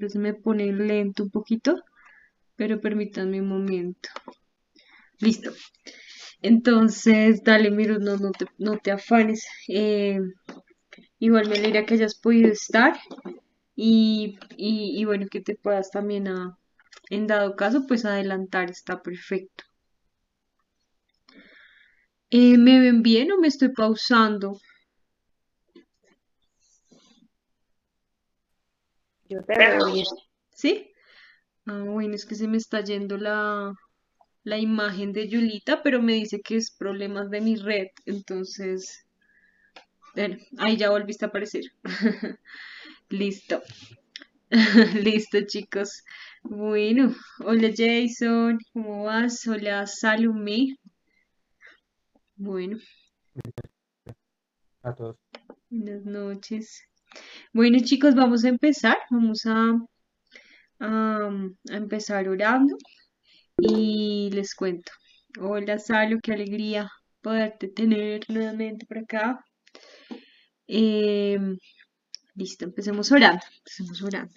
se me pone lento un poquito, pero permítanme un momento. Listo. Entonces, dale, miro, no te afanes. Igual me alegra que hayas podido estar y bueno, que te puedas también, en dado caso, pues adelantar, está perfecto. ¿Me ven bien o me estoy pausando? Yo te veo bien. ¿Sí? Bueno, es que se me está yendo la imagen de Yulita, pero me dice que es problemas de mi red, entonces, bueno, ahí ya volviste a aparecer. Listo. Listo, chicos. Bueno, hola Jason, ¿cómo vas? Hola Salomé. Bueno, A todos. buenas noches. Bueno, chicos, vamos a empezar. Vamos a empezar orando y les cuento. Hola Salo, qué alegría poderte tener nuevamente por acá. Em, Listo, empecemos orando. Empecemos orando.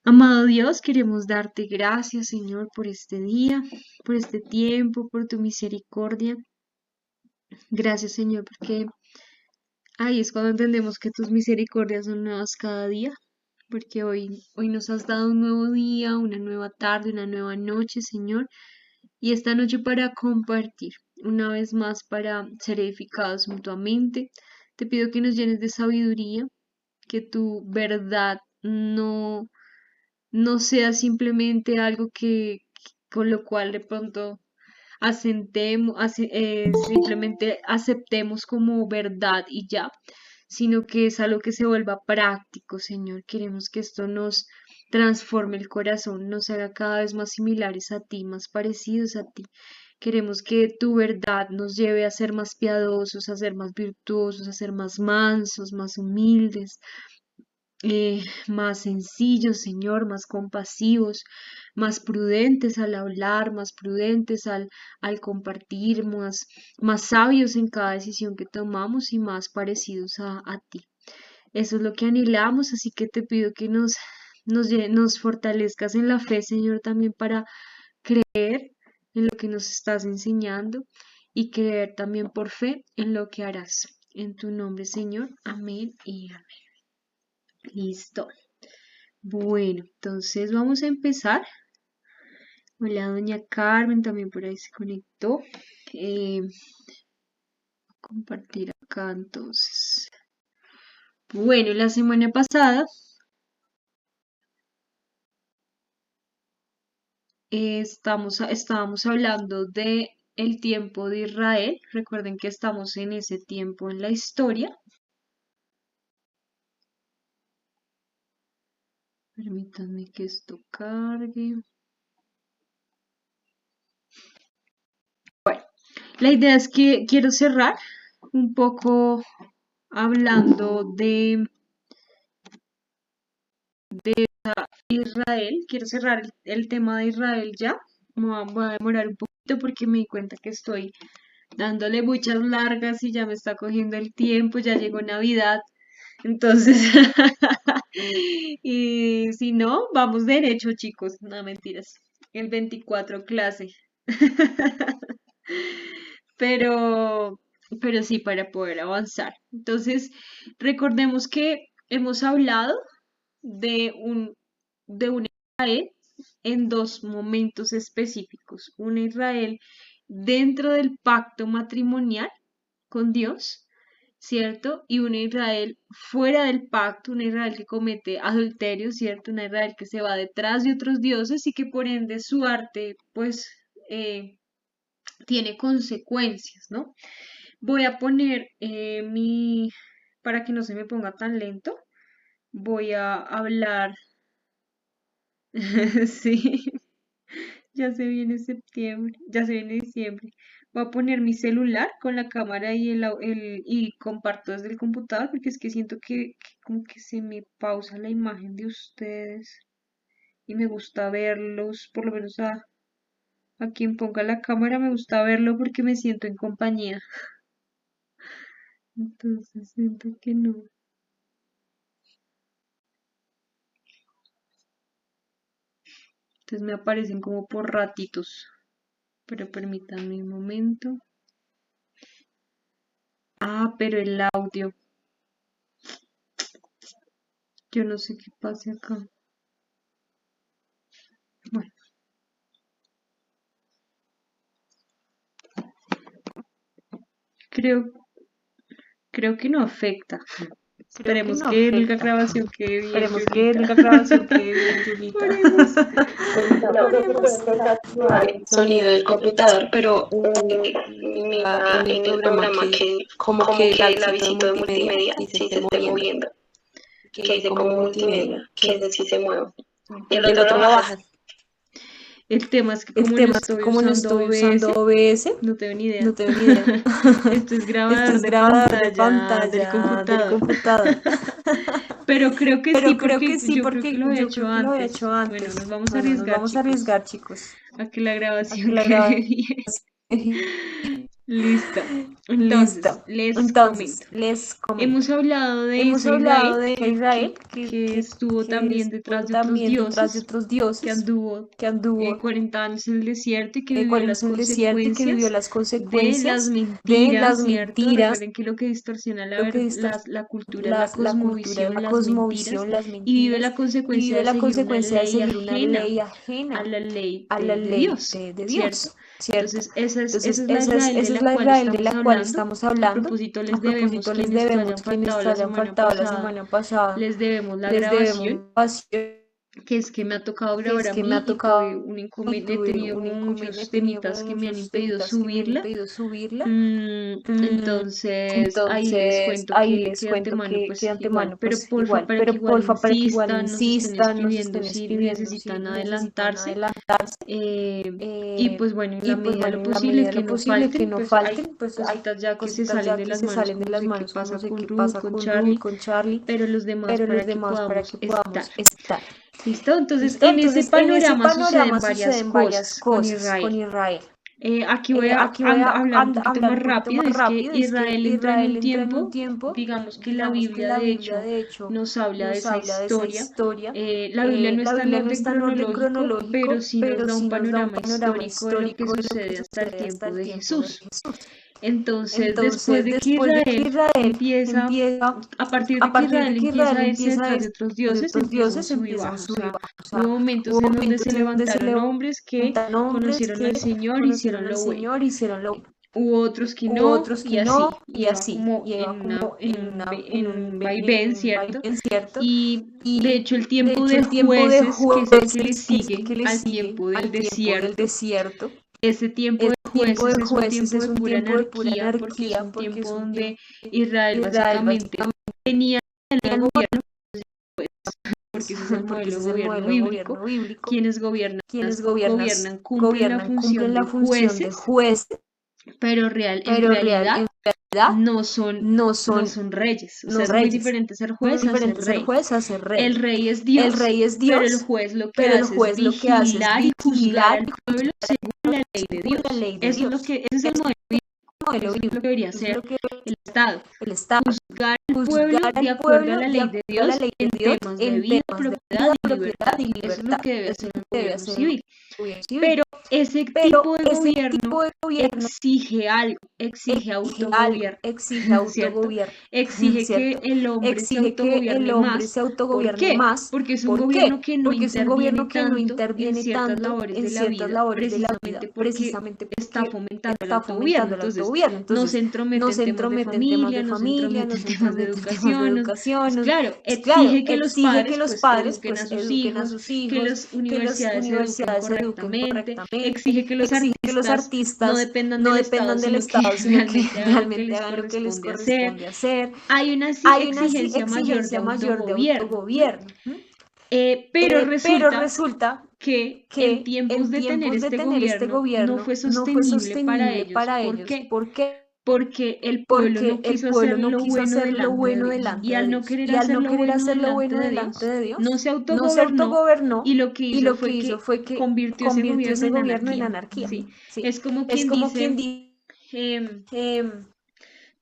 Amado Dios, queremos darte gracias, Señor, por este día, por este tiempo, por tu misericordia. Gracias, Señor, porque ahí es cuando entendemos que tus misericordias son nuevas cada día, porque hoy nos has dado un nuevo día, una nueva tarde, una nueva noche, Señor, y esta noche para compartir, una vez más para ser edificados mutuamente. Te pido que nos llenes de sabiduría, que tu verdad no sea simplemente algo con lo cual de pronto simplemente aceptemos como verdad y ya, sino que es algo que se vuelva práctico, Señor. Queremos que esto nos transforme el corazón, nos haga cada vez más similares a ti, más parecidos a ti. Queremos que tu verdad nos lleve a ser más piadosos, a ser más virtuosos, a ser más mansos, más humildes, más sencillos, Señor, más compasivos, más prudentes al hablar, más prudentes al compartir, más sabios en cada decisión que tomamos y más parecidos a ti. Eso es lo que anhelamos, así que te pido que nos fortalezcas en la fe, Señor, también para creer en lo que nos estás enseñando y creer también por fe en lo que harás. En tu nombre, Señor. Amén y amén. Listo. Bueno, entonces vamos a empezar. Hola, doña Carmen, también por ahí se conectó. Voy a compartir acá entonces. Bueno, la semana pasada estábamos hablando de el tiempo de Israel. Recuerden que estamos en ese tiempo en la historia. Permítanme que esto cargue. La idea es que quiero cerrar un poco hablando de Israel. Quiero cerrar el tema de Israel ya. Voy a demorar un poquito porque me di cuenta que estoy dándole muchas largas y ya me está cogiendo el tiempo, ya llegó Navidad. Entonces, y si no, vamos derecho, chicos. No, mentiras. El 24 clase. Pero, pero sí, para poder avanzar. Entonces, recordemos que hemos hablado de un Israel en dos momentos específicos. Un Israel dentro del pacto matrimonial con Dios, ¿cierto? Y un Israel fuera del pacto, un Israel que comete adulterio, ¿cierto? Un Israel que se va detrás de otros dioses y que por ende su arte, pues, tiene consecuencias, ¿no? Voy a poner para que no se me ponga tan lento, voy a hablar, sí, ya se viene septiembre, ya se viene diciembre. Voy a poner mi celular con la cámara y comparto desde el computador porque es que siento que como que se me pausa la imagen de ustedes y me gusta verlos, por lo menos a quien ponga la cámara me gusta verlo porque me siento en compañía. Entonces siento que no. Entonces me aparecen como por ratitos. Pero permítanme un momento. Ah, pero el audio. Yo no sé qué pase acá. Bueno, creo, creo que no afecta. Creo que Esperemos no que la afecta. grabación quede bien, Esperemos que Julita. la grabación quede bien, Julita. Oremos. No, porque puede empezar el sonido del computador, pero mira en el programa que como que el avisito de multimedia sí se esté moviendo, que dice como multimedia, que ese sí se mueve. Y el otro lo bajas. El tema es que El como no tema es que estoy como no usando estoy usando OBS, OBS, no tengo ni idea. no tengo ni idea. Esto es Esto grabador es de grabador de pantalla del pantalla del computador. computador. Pero creo que sí, Pero creo porque que sí, yo creo que porque lo he yo hecho creo que lo había antes. hecho Bueno, nos antes. vamos a Bueno, nos arriesgar, vamos a chicos, arriesgar, chicos, a que la a que grabación la quede grabación. bien. Listo. Entonces, Listo. les Entonces, comento. les comento. Hemos hablado de Hemos ese Israel hablado de Israel que estuvo que también estuvo detrás de otros también detrás de dioses, otros que dioses, anduvo que anduvo 40 años en el desierto y que vivió 40 las años en el desierto y que vivió consecuencias las de las consecuencias de mentiras, las ¿cierto? mentiras, Recuerden que lo que distorsiona lo que la cultura es la la cultura, cosmovisión, la las mentiras, cosmovisión, las y vive la mentiras, y consecuencia vive de la seguir una consecuencia de ley seguir una ajena ley a ajena la ley a la de ley Dios, de ¿cierto? Dios, ¿cierto? Entonces, esa Entonces, es la Israel de esa es la la cual Israel de estamos la cual hablando. estamos A hablando. propósito, A les debemos, propósito, les quienes esto hayan debemos, quienes faltado te la hayan semana faltado la pasada, semana pasada, les debemos la les grabación, debemos espacio, que es que me ha tocado que grabar es a que me mí ha y tuve tocado un y inconveniente, he tuve tenido un como inconveniente, muchos he tenido como temitas que me han muchos impedido temitas que me han subirla. impedido subirla. Mm, Entonces, ahí les Entonces, cuento ahí les que de cuento antemano, que de pues igual, antemano, pero pues porfa, igual, para que pero igual porfa, para que igual insistan, nos estén insistan, nos escribiendo estén si escribiendo si necesitan necesitan adelantarse. adelantarse. Y pues bueno, en la Y pues medida de bueno, lo en la posible medida de que lo no posible que falten, no pues hay falten, pues hay cositas ya que se cositas salen ya de que las se manos, salen de como las sé qué manos, como pasa sé con qué Ruth, pasa con con Ruth, Charlie, con Charlie, pero los demás pero los para que demás para podamos que estar. podamos estar. ¿Listo? Entonces, ¿Listo? en ese Entonces, en ese panorama suceden panorama varias suceden varias cosas con cosas Israel. con Israel. Aquí voy a Aquí voy a hablar un poquito hablar más un poquito rápido. más Es que rápido. Es que Israel entra en Israel un entra en un tiempo, tiempo, digamos que la digamos que Biblia la de Biblia hecho de hecho nos habla de nos esa habla de esa historia. historia. La Biblia no La está en Biblia no orden está en orden cronológico, pero cronológico, sí nos pero da un sí nos da un panorama panorama histórico de lo que histórico de lo que sucede hasta el sucede hasta tiempo el de tiempo de Jesús. Jesús. Entonces, después Entonces, de que después de que Israel Israel empieza, empieza, a partir de a que partir de Israel que empieza Israel a irse empieza a detrás de irse otros de dioses, otros empieza un dioses, sub y empieza un baja. O sub y sea, baja. O sea, hubo momentos hubo en donde se momentos en donde se levantaron hombres que levantan hombres conocieron que al Señor, conocieron hicieron al lo bueno. Señor, hicieron lo bueno. Hubo otros que Hubo no, otros y que no, así, y iba así, como lleva como en un vaivén, en un ¿cierto? vaivén, ¿cierto? Y de Y hecho el de tiempo hecho de el tiempo de jueces, que es el que le jueces, que es el sigue que le al sigue tiempo del al tiempo del desierto, desierto, ese tiempo ese de tiempo de jueces es un jueces tiempo es de un pura tiempo de pura anarquía, porque es anarquía, un porque tiempo es un donde tiempo Israel Israel básicamente básicamente tenía el no gobierno, pues, porque ese es el porque modelo ese de es el gobierno modelo de bíblico. gobierno bíblico. Quienes gobiernan, Quienes cumplen la gobiernan, función cumplen de la función de jueces, jueces, pero en pero realidad en realidad no son, no no son son reyes. O sea, los es muy reyes. diferente ser Muy juez a ser diferente ser rey. juez a ser El rey. rey es El Dios, rey es pero el Dios, juez lo que pero el hace es juez lo que hace es vigilar y juzgar vigilar al y pueblo según la ley de según la Dios. ley de Eso es Dios. lo que, ese es el modelo bíblico, Modelo eso es lo bíblico. que debería Es ser lo que el Estado. el Estado Juzgar al pueblo juzgar de al acuerdo a pueblo la de ley de acuerdo a la Dios ley de en Dios temas de en vida, temas de propiedad vida, y propiedad libertad. y Eso es lo libertad. que debe Eso hacer es lo un que debe gobierno hacer un civil. gobierno civil. Pero ese Pero tipo de ese gobierno tipo de gobierno exige algo, exige exige algo, autogobierno, exige ¿cierto? autogobierno, Exige que ¿cierto? el hombre se Exige que el autogobierne hombre más. se ¿Por autogobierne qué? más. Porque es un ¿Por gobierno qué? que no Porque es un interviene gobierno que no tanto en interviene ciertas tanto labores en de la ciertas vida, labores de la vida, precisamente porque precisamente está porque fomentando el está autogobierno. fomentando el Entonces, autogobierno. no se Entonces, entromete no en se temas de entromete en temas familia, de no se familia, entromete no en se temas de entromete en temas de educación. educación. Claro, Claro, exige que los exige que padres los pues padres eduquen a pues sus eduquen a hijos, sus que hijos, las que las universidades se eduquen universidades se eduquen correctamente, correctamente, exige que los exige que los artistas no artistas dependan no del Estado, dependan del sino que Estado, sino que realmente hagan lo que realmente les hagan lo que les corresponde hacer. corresponde hacer. Hay una Hay una exigencia mayor de exigencia mayor de autogobierno. autogobierno. Pero Pero resulta resulta que en que tiempos en de tener tiempos de este tener este gobierno no fue gobierno no fue sostenible para sostenible ellos. para ¿Por ellos. qué? ¿Por qué? Porque el pueblo Porque no el quiso hacer pueblo no lo quiso bueno hacer lo delante de bueno Dios. Y delante de al no Dios. querer Y al hacer no lo querer bueno hacer lo delante bueno de delante Dios, de no Dios, se no se autogobernó y autogobernó lo que y hizo lo que fue hizo que fue que convirtió ese convirtió gobierno ese en gobierno en anarquía, anarquía. ¿sí? ¿Sí? Es como Es quien como quien dice, dice, em, em,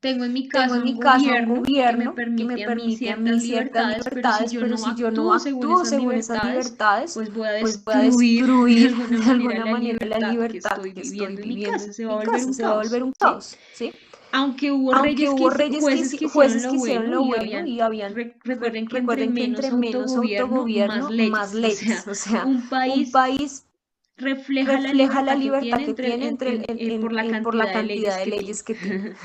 tengo en mi tengo casa en un mi casa un gobierno que me gobierno que me permite a mí permite a mí ciertas ciertas libertades, pero si libertades, yo pero no si yo no actúo según actúo esas según esas libertades, libertades, pues voy a pues voy a destruir de destruir alguna de manera alguna manera la que libertad estoy que estoy viviendo en mi viviendo casa, en se va a mi volver casa, un se va a volver caos, un ¿sí? caos, ¿sí? Aunque hubo Aunque hubo jueces que hicieron jueces lo que hicieron bueno lo y bueno habían, y habían, recuerden que entre recuerden que menos entre menos autogobierno, más autogobierno, más leyes. O sea, leyes, o sea, un un país país refleja la refleja la libertad que libertad tiene que tiene por la por la cantidad de cantidad leyes de que tiene. leyes que tiene.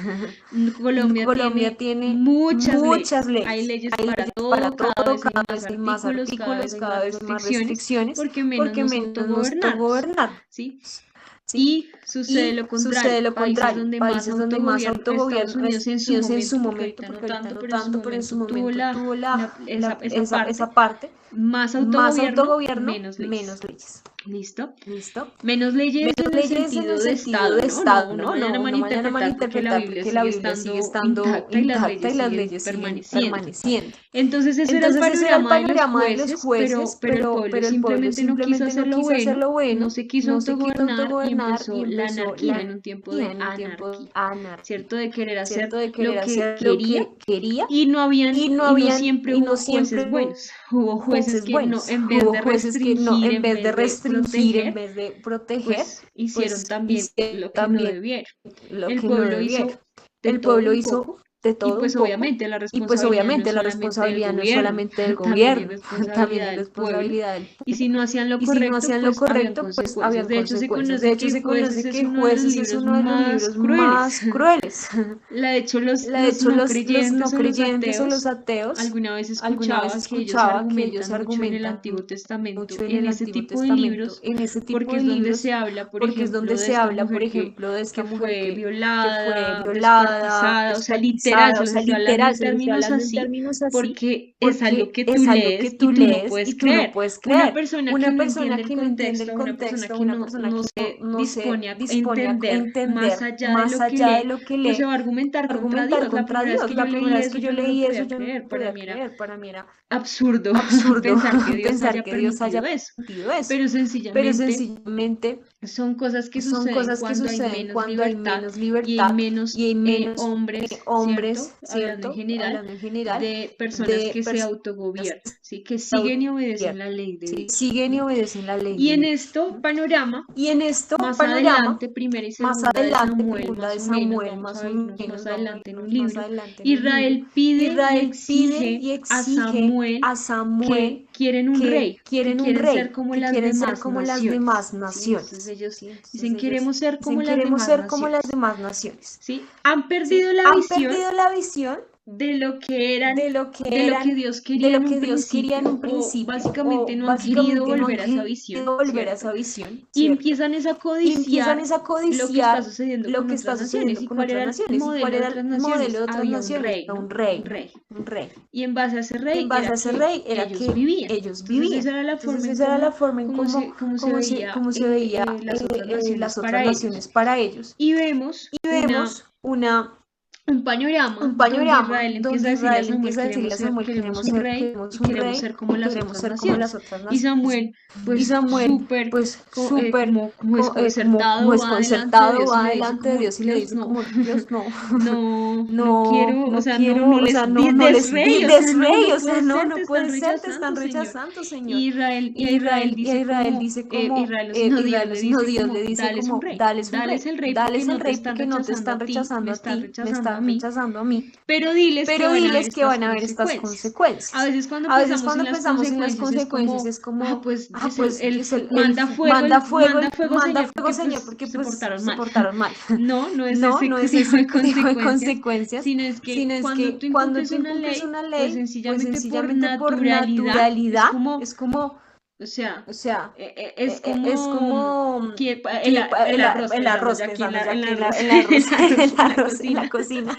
Colombia Colombia tiene tiene muchas muchas leyes. Hay leyes, leyes hay para leyes para todo, cada todo, vez hay cada más vez hay más artículos, cada vez artículos, hay más cada vez hay más restricciones, restricciones, porque menos porque nos menos nos autogobernamos, autogobernar, ¿sí? ¿sí? Y sucede Y lo contrario, sucede lo países contrario, donde más países donde más autogobierno, Estados autogobierno, Unidos Estados en su momento, porque porque ahorita ahorita no no tanto, pero en su tanto, tuvo momento tuvo esa parte, esa parte, más más autogobierno, autogobierno, menos leyes. menos leyes. ¿Listo? ¿Listo? Menos leyes Menos en el leyes en el sentido de sentido Estado, de ¿no? Estado, No, no ¿no? vayan a No vayan a malinterpretar porque la malinterpretar Biblia porque la sigue Biblia sigue estando estando intacta y las intacta leyes y las siguen leyes siguen permaneciendo. permaneciendo. Entonces ese era el Entonces ese era el panorama de los panorama de los jueces, jueces, pero el pueblo pero el pueblo simplemente no quiso simplemente hacer no lo quiso bueno, hacerlo no bueno, se quiso no se quiso autogobernar y autogobernar y empezó la empezó anarquía la en un tiempo anarquía de en un tiempo anarquía, anárquico, ¿cierto? De querer ¿cierto? hacer De lo querer que hacer lo quería que quería y no siempre y no hubo jueces siempre buenos. Hubo hubo jueces jueces que no, buenos. en vez Hubo de jueces que no, restringir, en en vez de vez de restringir, en proteger, vez de proteger, pues hicieron pues también hicieron lo que no también debieron. lo El que no pueblo debieron. hizo de El todo pueblo un hizo poco de y todo un pues poco obviamente la y pues responsabilidad no es obviamente la solamente del responsabilidad no es gobierno, solamente del también hay gobierno, también responsabilidad hay del pueblo. responsabilidad del Y pueblo. si no hacían lo Y si no correcto, hacían lo pues habían correcto, pues consecuencias. habían De hecho, se consecuencias. De conoce hecho, que se Jueces conoce es que uno de los Jueces es libros uno de los más libros crueles. más crueles. De hecho, De los hecho, no los creyentes no o los creyentes o los ateos, ateos, alguna vez alguna vez escuchaba que ellos escuchaba que ellos argumentan mucho en el argumentan Antiguo Testamento, mucho en en el ese Antiguo tipo de Testamento, libros, en ese tipo porque de es donde libros, se habla, por porque es ejemplo, donde de se esta habla, por mujer ejemplo, de esta que mujer fue que fue violada, violada, descuartizada, o sea, literal, descuartizada, se o los sea, estoy hablando literal, en se lo estoy términos hablando en así, términos así, porque es algo porque que tú es algo que lees tú y tú no lees puedes y tú no creer. puedes Una creer. persona que Una no persona entiende el que no entiende el contexto, una persona contexto, que una no, persona no que se no se dispone a dispone a entender más entender allá de más lo que allá de lee, lo que pues se lee, va a argumentar contra argumentar Dios. La contra primera vez Dios. que yo La primera leí vez eso, que yo yo no lo leí eso, podía yo no creer. lo Para podía mí era creer. Para mí era absurdo absurdo pensar que Dios pensar haya que Dios haya permitido eso, permitido eso, pero pero sencillamente sencillamente son cosas que son suceden cosas que cuando hay suceden menos cuando hay libertad menos y hay libertad menos y hay menos hombres, ¿cierto? hombres, Hablando en ¿cierto? general, Hablando en general, de personas de que se personas autogobiernan, que ¿sí? Que se siguen y obedecen autogobiernan, la ley de ¿sí? Dios. Siguen y obedecen la ley Y de en Dios. esto panorama, Y en esto más panorama, adelante, primera y más segunda de adelante, Samuel, segunda más de o menos, Samuel, vamos más a o irnos más menos, vamos a adelante en un irnos más libro, adelante en un libro, Israel pide y Israel pide exige y a exige Samuel a Samuel que quieren un que rey, que quieren un quieren ser rey, como que las quieren ser demás como las naciones, demás ¿sí? Entonces naciones, ellos ¿sí? Entonces dicen, ellos queremos ser como dicen, las queremos demás ser como las naciones, demás naciones, ¿sí? Han perdido ¿sí? la Han visión perdido la visión de lo que eran, de lo que de lo que eran, Dios de quería lo en que un Dios quería en principio, un o principio, básicamente o no han querido básicamente no han volver a esa visión, querido volver a ¿cierto? esa visión, Y ¿cierto? empiezan es a Y empiezan codiciar es a lo que está codiciar sucediendo lo con que otras está naciones. sucediendo ¿Y con cuál otras era el naciones. ¿Y cuál modelo de era otras el modelo naciones? de otras Había un naciones? rey, Era ¿no? un Un rey, rey. un rey. Y en base a ese Y rey en base era a ese que rey era ellos que vivían. ellos Entonces esa vivían. era la Entonces forma en esa era la forma en cómo se veía cómo se veía las otras naciones las otras para ellos. naciones para ellos. Y vemos Y vemos un panorama un donde panorama Israel empieza a donde decirle a Israel Samuel, empieza a decirle a Samuel, queremos un rey y queremos un queremos rey ser como y las queremos otras ser como las naciones. otras Y naciones. Samuel, Y pues Samuel, súper pues súper como como desconcertado, va delante de desconcertado, Dios y va le dice delante de como, Dios y le Dios, dice no, como, Dios, no, no quiero, o no sea, quiero, no o sea, les no des les rey, o sea, des no rey, o sea, puede ser, te no están puede ser, te están rechazando, Señor. rechazando, Señor. Y a Israel dice Israel como, dice como, Israel, o sino Dios le no, dice Dios como, le dice dales un como, rey, dales un dales rey, el rey porque dales el no te rey están porque no te rechazando están a ti, me rechazando a están ti, me rechazando a están mí, rechazando a mí, pero diles que pero van a haber diles que estas van a haber estas consecuencias. A consecuencias. veces cuando A veces pensamos en cuando las pensamos en las consecuencias es consecuencias como, es como, pues pues manda fuego, Señor, Señor, porque porque se pues portaron se mal. portaron mal. No, no es No, ese no es tipo de ese tipo de consecuencias, consecuencias, sino es que sino es cuando que tú cuando incumples tú una incumples ley, una pues ley, pues sencillamente por sencillamente por naturalidad naturalidad es como, o sea, o sea, es es como como que que el arroz, el pensando arroz, ya aquí pensando ya en que el arroz, el arroz, el arroz el en la arroz en la cocina, cocina,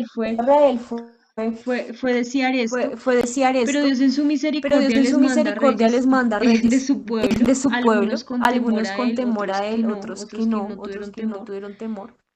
fue desear esto, fue desear pero esto, Dios en su pero Dios misericordia en les su manda misericordia reyes les manda de reyes su pueblo, de su algunos pueblo, con temor algunos a con él, temor a él, otros que no otros tuvieron que no temor. tuvieron temor.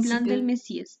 en Sí, plan del Mesías.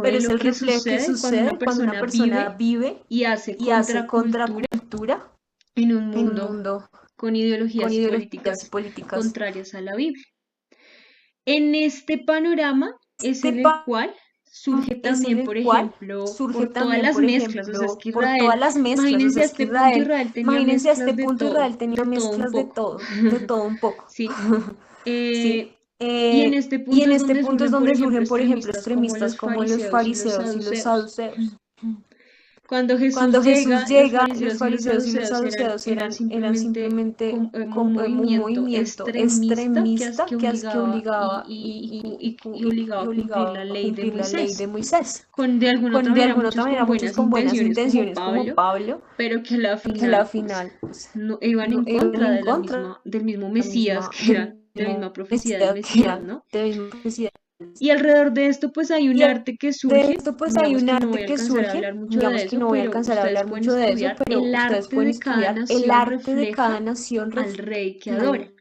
reflejo pero de es lo el que reflejo que sucede cuando una sucede cuando una persona persona vive vive y hace y hace contracultura contracultura en un en un mundo mundo con con ideologías ideologías políticas políticas. contrarias a la Biblia. En este panorama es Este en el cual surge es en también, el por cual ejemplo, surge por todas también, las por mezclas, o sea, es ejemplo, que por todas Israel, las mezclas, o imagínense sea, a es que este punto Israel tenía imagínense a este mezclas punto Israel tenía de todo un mezclas poco, de todo un poco. ¿sí? ¿Sí? Y en este Y punto en es este donde punto es surgen, por donde ejemplo, surgen, por ejemplo, extremistas como extremistas los como los fariseos y los fariseos y los saduceos. saduceos. Cuando Jesús Cuando Jesús llega, los llega, los fariseos y los fariseos y los saduceos saduceos eran eran simplemente simplemente un como un movimiento movimiento extremista extremista que que obligaba obligaba y obligaba y a cumplir la obligaba a ley de cumplir la ley de Moisés. Moisés. Con de alguna otra Con de manera, alguna otra muchos manera, con muchos buenas con buenas intenciones como intenciones como Pablo, Pablo, pero que a la que a la final, pues, final pues no iban no en iban contra en de contra del mismo de la Mesías, misma, que era del de la mismo misma profecía del Mesías que Mesías, era ¿no? de la misma profecía. Y alrededor de esto, pues hay un Y arte que de surge, esto pues hay digamos un que no voy arte a que alcanzar a surge, hablar mucho de digamos que eso, no voy a pero alcanzar a ustedes hablar pueden mucho de eso, estudiar. pero El ustedes arte pueden de cada estudiar el nación arte de cada refleja nación al rey que al adora.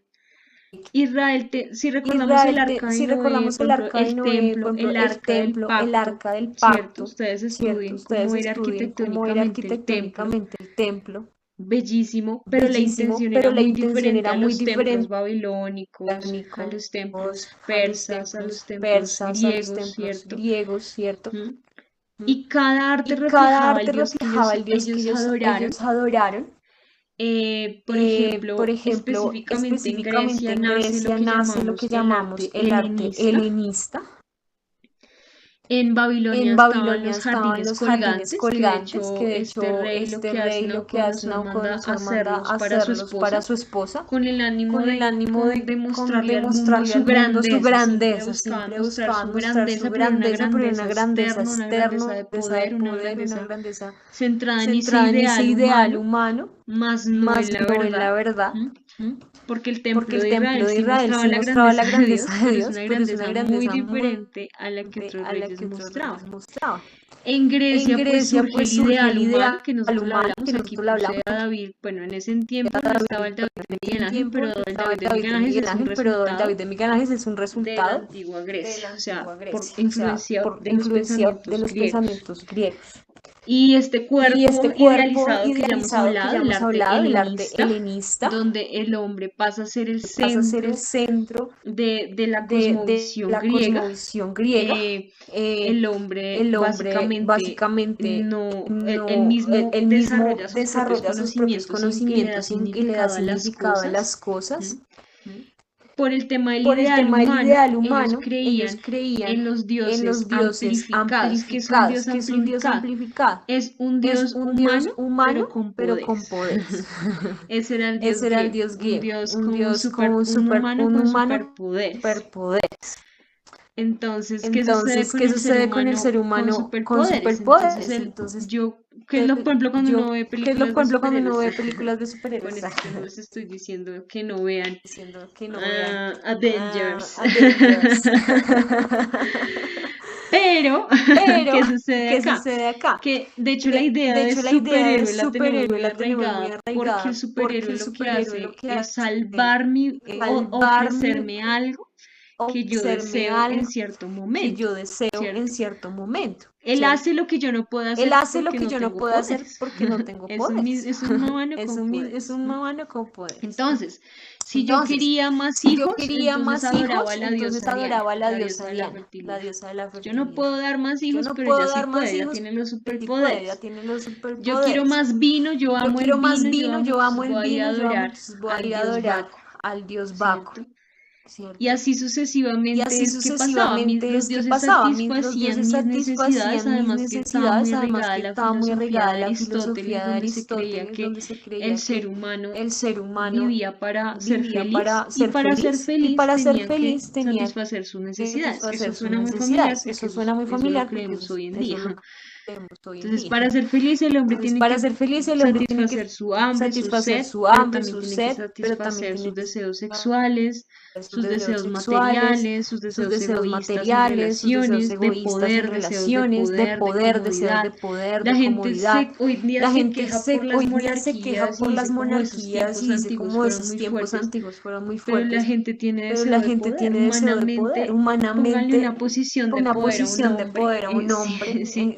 Israel, si recordamos el Israel, arca de si Noé, recordamos por el ejemplo, arca de Noé, por ejemplo, el el arca del templo, el pacto, arca del ¿cierto? pacto, Ustedes ¿cierto? estudien Ustedes cómo era estudien cómo era arquitectónicamente el templo, arquitectónicamente el templo, bellísimo, pero la bellísimo, intención era pero la muy intención diferente era a muy los templos diferente babilónicos, a los templos a los persas, a los templos templos persas, a los griegos, templos ¿cierto? griegos, ¿cierto? ¿Mm? ¿Mm? Y cada arte Y cada reflejaba el arte dios que reflejaba el Dios que ellos adoraron. ellos adoraron. Por Por ejemplo, ejemplo, específicamente en específicamente Grecia en nace lo Grecia que nace lo llamamos que el llamamos arte el arte helenista. helenista. En Babilonia En estaban Babilonia los estaban jardines los jardines colgantes, que de colgantes, que hecho de este hecho rey lo este que hace rey lo que hace Nabucodonosor manda a Nabucodonosor manda hacerlos a para su hacerlos para esposa, su esposa, con el ánimo con el de ánimo de demostrarle al mundo demostrarle su al mundo su grandeza. grandeza. Siempre buscaban Su mostrar su grandeza, pero grandeza, pero una grandeza una grandeza externa, de de poder, una poder, una grandeza grandeza centrada en ese centrada en ese ideal ideal humano, humano, más no en más la no en verdad. la verdad. ¿M? ¿Mm? Porque el Porque templo el de templo Israel de sí Israel mostraba sí la mostraba la grandeza de grandeza Dios, de pero es Dios, una pero es una grandeza muy grandeza muy diferente a la que otros a la reyes que otros reyes mostraban. mostraban. En En Grecia pues Grecia surge el pues surge ideal el humano ideal que nosotros lo humano, que hablamos, aquí nosotros lo puse hablamos a aquí David, bueno, en ese tiempo a no David, estaba el David de en Miguel Ángel, tiempo pero no el estaba David el de David Miguel de Ángel Miguel es un Ángel, pero el David resultado de Miguel Ángel es un de la resultado antigua de Grecia, la o sea, antigua por Grecia, o sea, influencia por de los influencia de pensamientos los griegos. pensamientos griegos. Y este Y cuerpo este cuerpo idealizado que ya hemos idealizado que hablado, ya el hemos arte hablado, el arte helenista, helenista, donde el hombre pasa a ser el pasa a ser el centro centro de la de cosmovisión la griega. cosmovisión griega. El hombre El hombre básicamente básicamente él mismo él mismo desarrolla sus propios desarrolla sus propios conocimientos sin que le da conocimientos y le da significado a las significado a las cosas. cosas. ¿M? Por el tema del Por el ideal tema del humano, ideal humano, ellos en creían los en dioses los dioses amplificados. ¿Qué es un amplificados, dios que es un dios amplificado? amplificado. Es un Es dios un dios humano, humano, pero con pero con poderes. poderes. Ese era el dios Ese era el griego, dios griego, un dios un humano un con humano superpoderes. superpoderes. Entonces, ¿qué sucede Entonces, con ¿qué el ser sucede con el humano ser con humano con superpoderes? Entonces, superpoderes? Entonces, ¿qué es lo, por ejemplo, cuando uno ve ¿qué es lo, películas por de ejemplo, cuando uno superhéroes? ve películas de Con superhéroes? esto no les estoy diciendo que no vean Diciendo que no vean Avengers. Avengers. Pero, Pero, ¿qué sucede ¿qué acá? sucede acá? Que de hecho la Que idea de de hecho la idea de superhéroe la tenemos superhéroe muy la tenemos muy arraigada porque el arraigada porque superhéroe el lo que superhéroe lo hace que es hace salvarme es o salvarme ofrecerme algo o que yo hacerme deseo en algo cierto que momento, yo deseo en ¿cierto? cierto momento, Él ¿cierto? hace lo que yo no puedo Él hacer hace lo porque que no yo no tengo puedo hacer poderes. porque no tengo poderes. Es un humano Es con es poderes. un humano con poderes. Entonces, si yo Entonces, quería más si yo hijos, quería entonces más adoraba a hijos, la entonces diosa Diana, adoraba a la la diosa diosa de la Diana, la fertilidad. diosa de la Yo no fertilidad. puedo dar más Yo hijos, no pero ella puedo sí dar más puede, ella hijos, tiene los pero sí puede, ella superpoderes. tiene los Yo quiero superpoderes. más vino, Yo quiero más yo vino, amo, yo amo entonces el voy a ir a vino, yo amo, adorar entonces voy a al ir a dios adorar Baco, al dios Baco, ¿cierto? Y ¿cierto? así Y sucesivamente así es que pasaba. sucesivamente Los es que dioses pasaba. Los satisfacían dioses mis necesidades, satisfacían mis además que estaba muy necesidades, además arraigada que la estaba muy filosofía regada de la Aristóteles, filosofía de donde se creía Aristóteles, que donde se el creía ser que humano el ser humano vivía para ser vivía feliz para y ser para ser feliz y feliz para ser tenía que feliz tenía satisfacer sus que necesidades. Eso satisfacer sus suena muy familiar necesidades. porque Eso suena muy eso lo familiar porque creemos hoy en eso día. es lo que vemos hoy en Entonces, día. para ser feliz el hombre Entonces, tiene para que ser feliz el hombre tiene que satisfacer su hambre, su satisfacer sed, su pero hambre, también su tiene que sed, pero también satisfacer sus tiene que deseos satisfacer sexuales, sus sus deseos deseos sexuales, materiales, sus sus deseos deseos egoístas en materiales, sus deseos relaciones, egoístas en relaciones, de deseos comodidad. de poder, de comodidad. Hoy en día La se gente queja por las hoy día se queja monarquías y por las dice como esos monarquías tiempos y dice antiguos como fueron esos muy tiempos fuertes, antiguos fueron muy pero la fuertes, gente tiene pero deseo la de gente poder. tiene deseo de poder. Humanamente, póngale Humanamente, una posición de una poder a un posición de hombre, poder a un hombre, sí,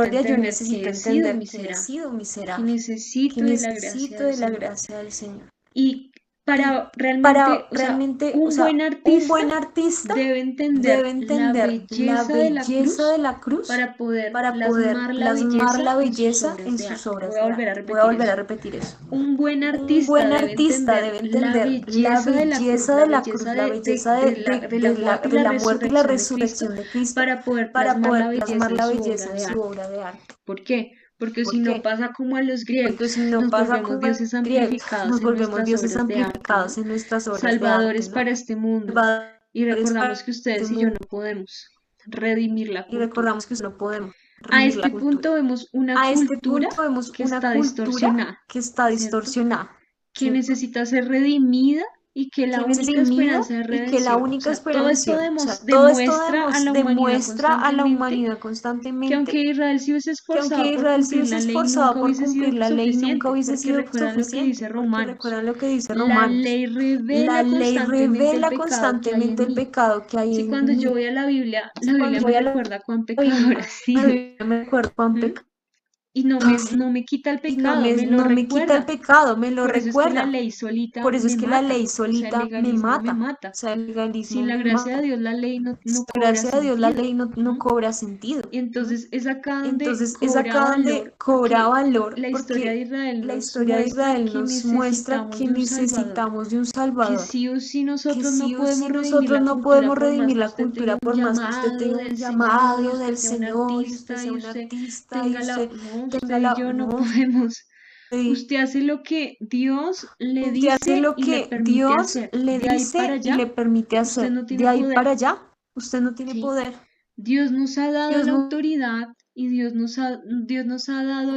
misericordia, yo necesito entender que he miserable, sido que miserable, que necesito de la gracia necesito del de la Señor. gracia del Señor. Y para para realmente, o sea, realmente, un buen un buen artista artista debe entender debe la entender la belleza de la belleza de cruz la cruz para poder para poder plasmar la plasmar belleza la en sus belleza obras en de sus arte. Voy obras a de volver a arte. Voy a repetir volver eso. a repetir eso. Un buen Un artista buen debe artista entender debe la entender la belleza de la cruz, belleza la de la belleza cruz, la belleza de la muerte y de la la muerte y la resurrección de Cristo resurrección de Cristo para poder para plasmar la poder belleza plasmar en la su obra belleza en de su arte. obra de arte. ¿Por qué? Porque ¿Por si no qué? pasa como a los Porque griegos, si no nos pasa volvemos como los dioses griegos, amplificados nos en volvemos nuestras dioses obras de arte, amplificados ¿no? en nuestras obras de arte, Salvadores ¿no? para este mundo. Y Salvadores recordamos para que este ustedes y yo mundo. no podemos redimir la Y cultura. recordamos que no podemos A redimir la este cultura. punto vemos una A este cultura punto vemos que una está cultura distorsionada, que está ¿cierto? distorsionada, Que ¿cierto? necesita ser redimida y que la Que es única redimida esperanza es y que la redención. O única sea, todo esto esperanza, o sea, todo esto demuestra a la humanidad demuestra a la constantemente humanidad que constantemente aunque Israel se hubiese que aunque esforzado por Israel se cumplir hubiese la ley, esforzado nunca por hubiese sido cumplir la ley, nunca suficiente, hubiese porque sido recuerdan lo que suficiente, dice porque Romanos. recuerdan lo que dice La Romanos. ley La revela ley constantemente el revela pecado que hay constantemente en el mí. pecado que hay Si en cuando yo mí. voy a la Biblia Cuando me voy a la recuerda cuán pecadora he Biblia, sido. me recuerdo cuán ¿Mm? pecado Y no me quita el y pecado, me lo no me quita el recuerda. pecado, me lo Por eso es que la recuerda. ley solita Por eso me es que la mata, ley o sea, el solita me legalismo me mata. mata. O sea, el legalismo Sin la me gracia de mata. Dios, la ley no cobra Gracias a Dios la sentido. ley no ¿Mm? cobra sentido. Y entonces es acá donde Entonces es cobra acá donde valor, cobra porque valor, la historia de porque Israel la nos historia de muestra Israel que nos muestra necesitamos que de un Salvador, necesitamos de un que Salvador, sí o sí que nosotros no sí o sí podemos redimir nosotros la no cultura podemos por más redimir que la usted tenga cultura, un por más que usted llamado tenga un del Señor y llamado del usted sea un Señor y usted artista sea y un usted artista y tenga usted no, usted tenga y la... yo no No, podemos. sí. Usted hace lo que Dios le Usted hace dice lo y le que permite Dios hacer. le De ahí para dice y allá, le permite usted hacer. no De tiene ahí poder, para allá, usted no tiene ¿sí? poder. Dios nos ha dado Dios la no autoridad y Dios nos ha dado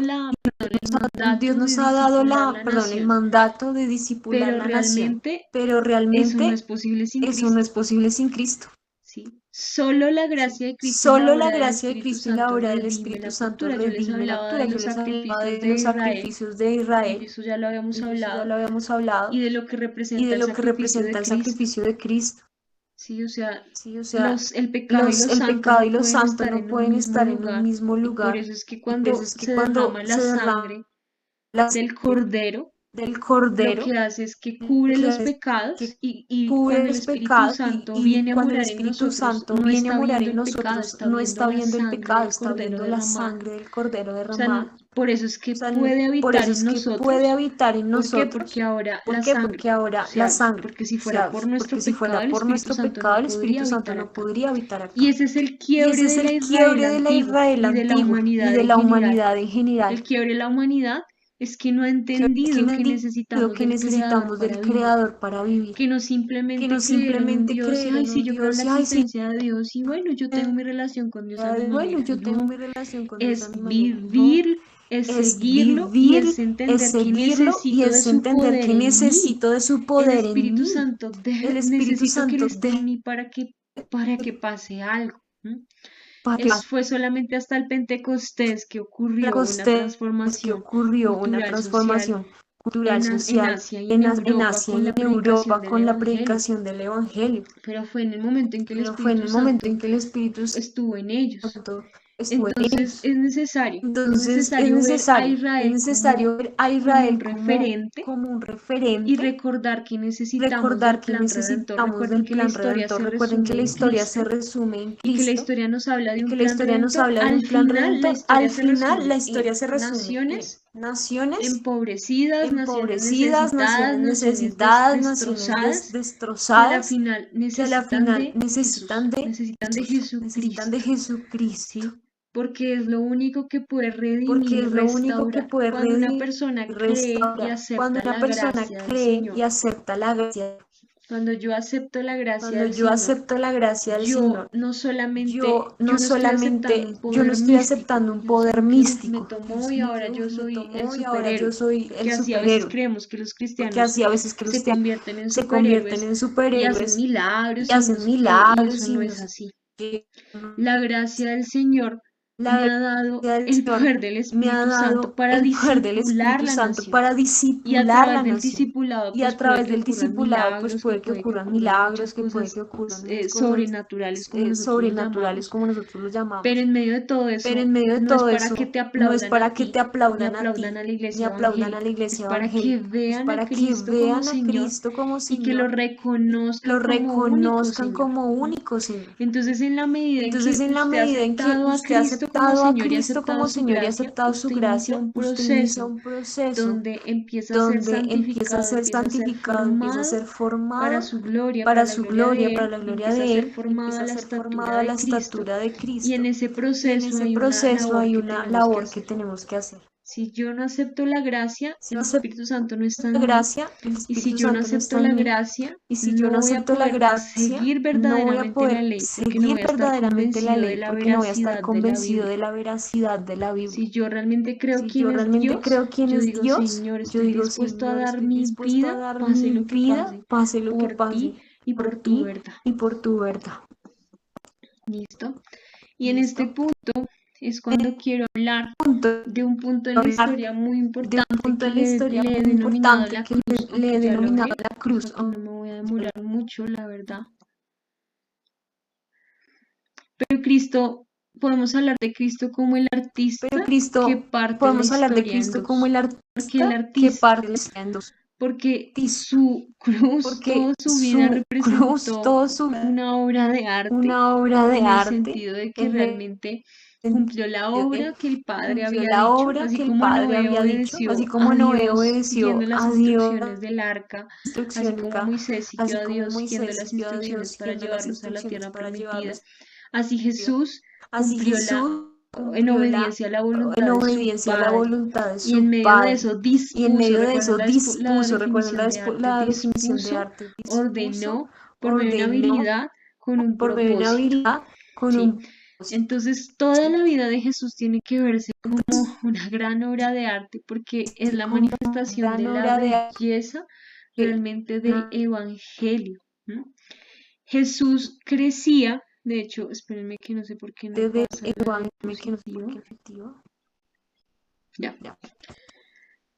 el mandato Dios de nos ha dado discipular la el nación, mandato de discipular pero la nación, realmente pero eso no realmente es posible sin eso no es Cristo, posible sin Cristo. ¿sí? Solo la ¿Sí? gracia de Cristo y la Solo la obra del gracia de Espíritu Cristo y la Santo obra del redime Espíritu la Santo cultura. Yo les redime la hablaba de cultura. Yo los les hablaba sacrificios de de los Israel sacrificios de y Israel, eso ya lo habíamos y eso ya hablado, lo habíamos y hablado, de lo que y representa de el lo que sacrificio de representa el Cristo, sacrificio de Cristo. ¿sí? O sea, Sí, o sea, el pecado y lo el santo pecado no y lo pueden santo estar no en un pueden mismo estar en un lugar, mismo y por lugar. eso es que Y por eso cuando es que se derrama cuando la se sangre derrama la del sangre cordero, del lo cordero, que hace es que lo cubre que los hace es pecados que y cubre cuando el los Espíritu pecados Santo y viene a cuando el morar en Espíritu nosotros, Santo no viene a está morar viendo en el pecado, nosotros, está no viendo está la viendo el sangre pecado, del está cordero viendo la derramada. sangre del cordero O sea, derramada. por eso es que O sea, puede por habitar eso en es que puede nosotros. habitar en ¿Por qué? Porque nosotros. ahora ¿Por la qué? sangre, Porque o ahora la sea, sangre, porque si o fuera sea, por nuestro porque si pecado, fuera el por Espíritu nuestro Santo pecado, no el podría Espíritu Santo habitar no acá. podría habitar Y acá. ese es el Y quiebre ese es de la el Israel quiebre de la antiguo Israel y de la antiguo y humanidad de en la general. humanidad en El general. quiebre de la humanidad es que no ha Que entendido no ha que entendido necesitamos que del Creador necesitamos para del vivir, Creador para vivir. que no Que simplemente no creer en un simplemente Dios y, creer ay, en sí, un yo creo en Dios la y, ay, sí, existencia de Dios y bueno, yo tengo mi relación con Dios a mi bueno, manera. yo tengo No, mi relación con Dios a es mi manera. No, vivir, es es seguirlo y vivir, es es entender que seguirlo y necesito de es su entender poder que en mí. necesito de su El poder en Espíritu mí. Santo, El Espíritu necesito que Él Santo esté en de mí para que pase algo. ¿M? para que Fue solamente hasta el Pentecostés que ocurrió una ustedes que transformación ocurrió una cultural, social transformación cultural, En social Asia y en En Europa Asia con y la en predicación Europa del con la Evangelio, predicación del Evangelio. pero fue en el momento en que el Pero fue en Espíritu el momento en Santo que el Espíritu estuvo en ellos. Santo estuvo en Entonces ellos. es Entonces necesario ver a es Israel necesario ver a como un Israel referente como un y referente, recordar que necesitamos del recordar que plan redentor. necesitamos Recuerden del que la plan historia redentor. se Recuerden que resume la en historia se Cristo resume en y que la Cristo historia nos habla y de un que la plan historia nos redentor. habla de Al un plan final la redentor. historia Al se final la resume historia en se resume en naciones naciones naciones empobrecidas, necesitadas, naciones naciones necesitadas, naciones destrozadas, que a la destrozadas, final que a la necesitan final de Jesús, necesitan de necesitan de Jesucristo, Jesucristo, ¿sí? Porque es lo único que puede porque redimir, es lo único que restaurar. puede Cuando una redimir y persona cree y restaurar. Cuando acepta una la persona gracia del cree y Señor, acepta la gracia, cuando yo acepto la gracia cuando del yo Señor, acepto la gracia del Señor, yo no estoy aceptando un yo no poder estoy místico, aceptando un yo no es poder como que uf, me místico, yo tomó es y como ahora que yo uf, me soy el tomó y ahora yo superhéroe, soy el porque así a veces superhéroe, creemos que los porque cristianos así a veces que se usted convierten en se convierten superhéroes en y hacen superhéroes y milagros y no hacen sé qué, y eso milagros y no no es sé así. qué. La gracia del Señor La me ha dado gracia del el Señor poder del me ha Espíritu Santo dado para el poder del discipular Espíritu la Santo nación. para Y a discipular través la del nación. discipulado, Y a pues puede través que del ocurran discipulado, pues milagros, que puede que puede que ocurran ocurran muchas milagros, que puede cosas que ocurran muchas cosas sobrenaturales, como nosotros lo sobrenaturales, llamamos. como nosotros lo Pero llamamos. en medio de todo Pero eso, en medio de no es todo para que eso, te no es aplaudan a para que te ti, ni aplaudan a aplaudan ti, a la ni iglesia aplaudan a la evangélica, es iglesia para que evangélica, es vean a para que Cristo como vean a Señor Cristo como y que lo Señor, lo reconozcan como único reconozcan Señor. como ¿M? único Señor. Entonces, en la medida en Entonces, que en la usted ha medida en que aceptado a usted ha Cristo como aceptado a Señor y ha Cristo aceptado como su Señor y ha gracia, aceptado su usted inicia gracia, un usted inicia proceso un proceso donde empieza a ser donde empieza a santificado, ser empieza a ser santificado, empieza a formado ser para formado su gloria, para para la su gloria gloria, de para Él, la y gloria empieza a de ser Él, y formado a empieza a la ser estatura formado a la de Cristo. estatura de Y en Cristo. ese Y en proceso ese hay una proceso labor hay que una tenemos que labor que hacer. tenemos que hacer. Si yo no acepto la gracia, Si el no acepto Espíritu Santo no está la en mí. gracia, el Y si Espíritu yo no Santo no acepto está en la mí. gracia, Y si yo no no voy a acepto la poder gracia, seguir no voy a verdaderamente la poder ley, porque no voy seguir a estar verdaderamente la convencido de ley, la porque no voy a estar veracidad de la convencido Biblia. de la veracidad de la Biblia. Si yo realmente creo Si quién yo es realmente Dios, creo quién yo es digo, Dios, Señor, yo estoy digo, dispuesto a Señor, dar estoy mi dispuesto a vida, dar pase mi lo que vida, pase lo que por pase, ti y por por tu ti verdad. y por tu verdad. ¿Listo? Y en este ¿Listo? punto es cuando quiero hablar Punto de un punto en la hablar historia muy de un importante punto que en la historia le he muy denominado importante la que cruz, le aunque he ya lo denominado hablé, la pues cruz. aquí no me voy a demorar mucho, la verdad. Pero Cristo, podemos hablar de Cristo como el artista Pero que Cristo, parte la podemos hablar de historia en Cristo como dos. el Porque el artista que artista, parte la historia en dos. porque Artista, su cruz, porque toda su vida su cruz, representó todo su una obra de arte una obra de en el arte, sentido de que en el realmente sentido cumplió la de obra que que el Padre cumplió había la dicho, obra así que el como Padre Noé había dicho, así obedeció como a Noé Dios obedeció siguiendo las a Dios, instrucciones del arca, así instrucción, como Moisés siguió así a como Dios siguiendo Moisés las siguió a Dios instrucciones para siguiendo las llevarlos a la instrucciones tierra para prometida. llevarlos Así a Dios. Jesús Así cumplió Jesús en cumplió obediencia a la en voluntad de su obediencia a la Padre. voluntad de Y en su medio de Padre. eso Y en dispuso, medio de eso recuerden la dispuso, recuerden definición de arte, la definición de dispuso, arte, dispuso, ordenó por medio de una ordenó habilidad con un por medio de una propósito. habilidad con Sí. un propósito. Entonces, toda ¿Sí? la vida de Jesús tiene que verse como Entonces, una gran obra de arte porque es la como una manifestación de gran la obra de arte, belleza realmente del evangelio. ¿M? Jesús crecía, de hecho, espérenme que no sé por qué no del pasa la evangelio que no sé por diapositiva. qué efectivo. Ya. Ya.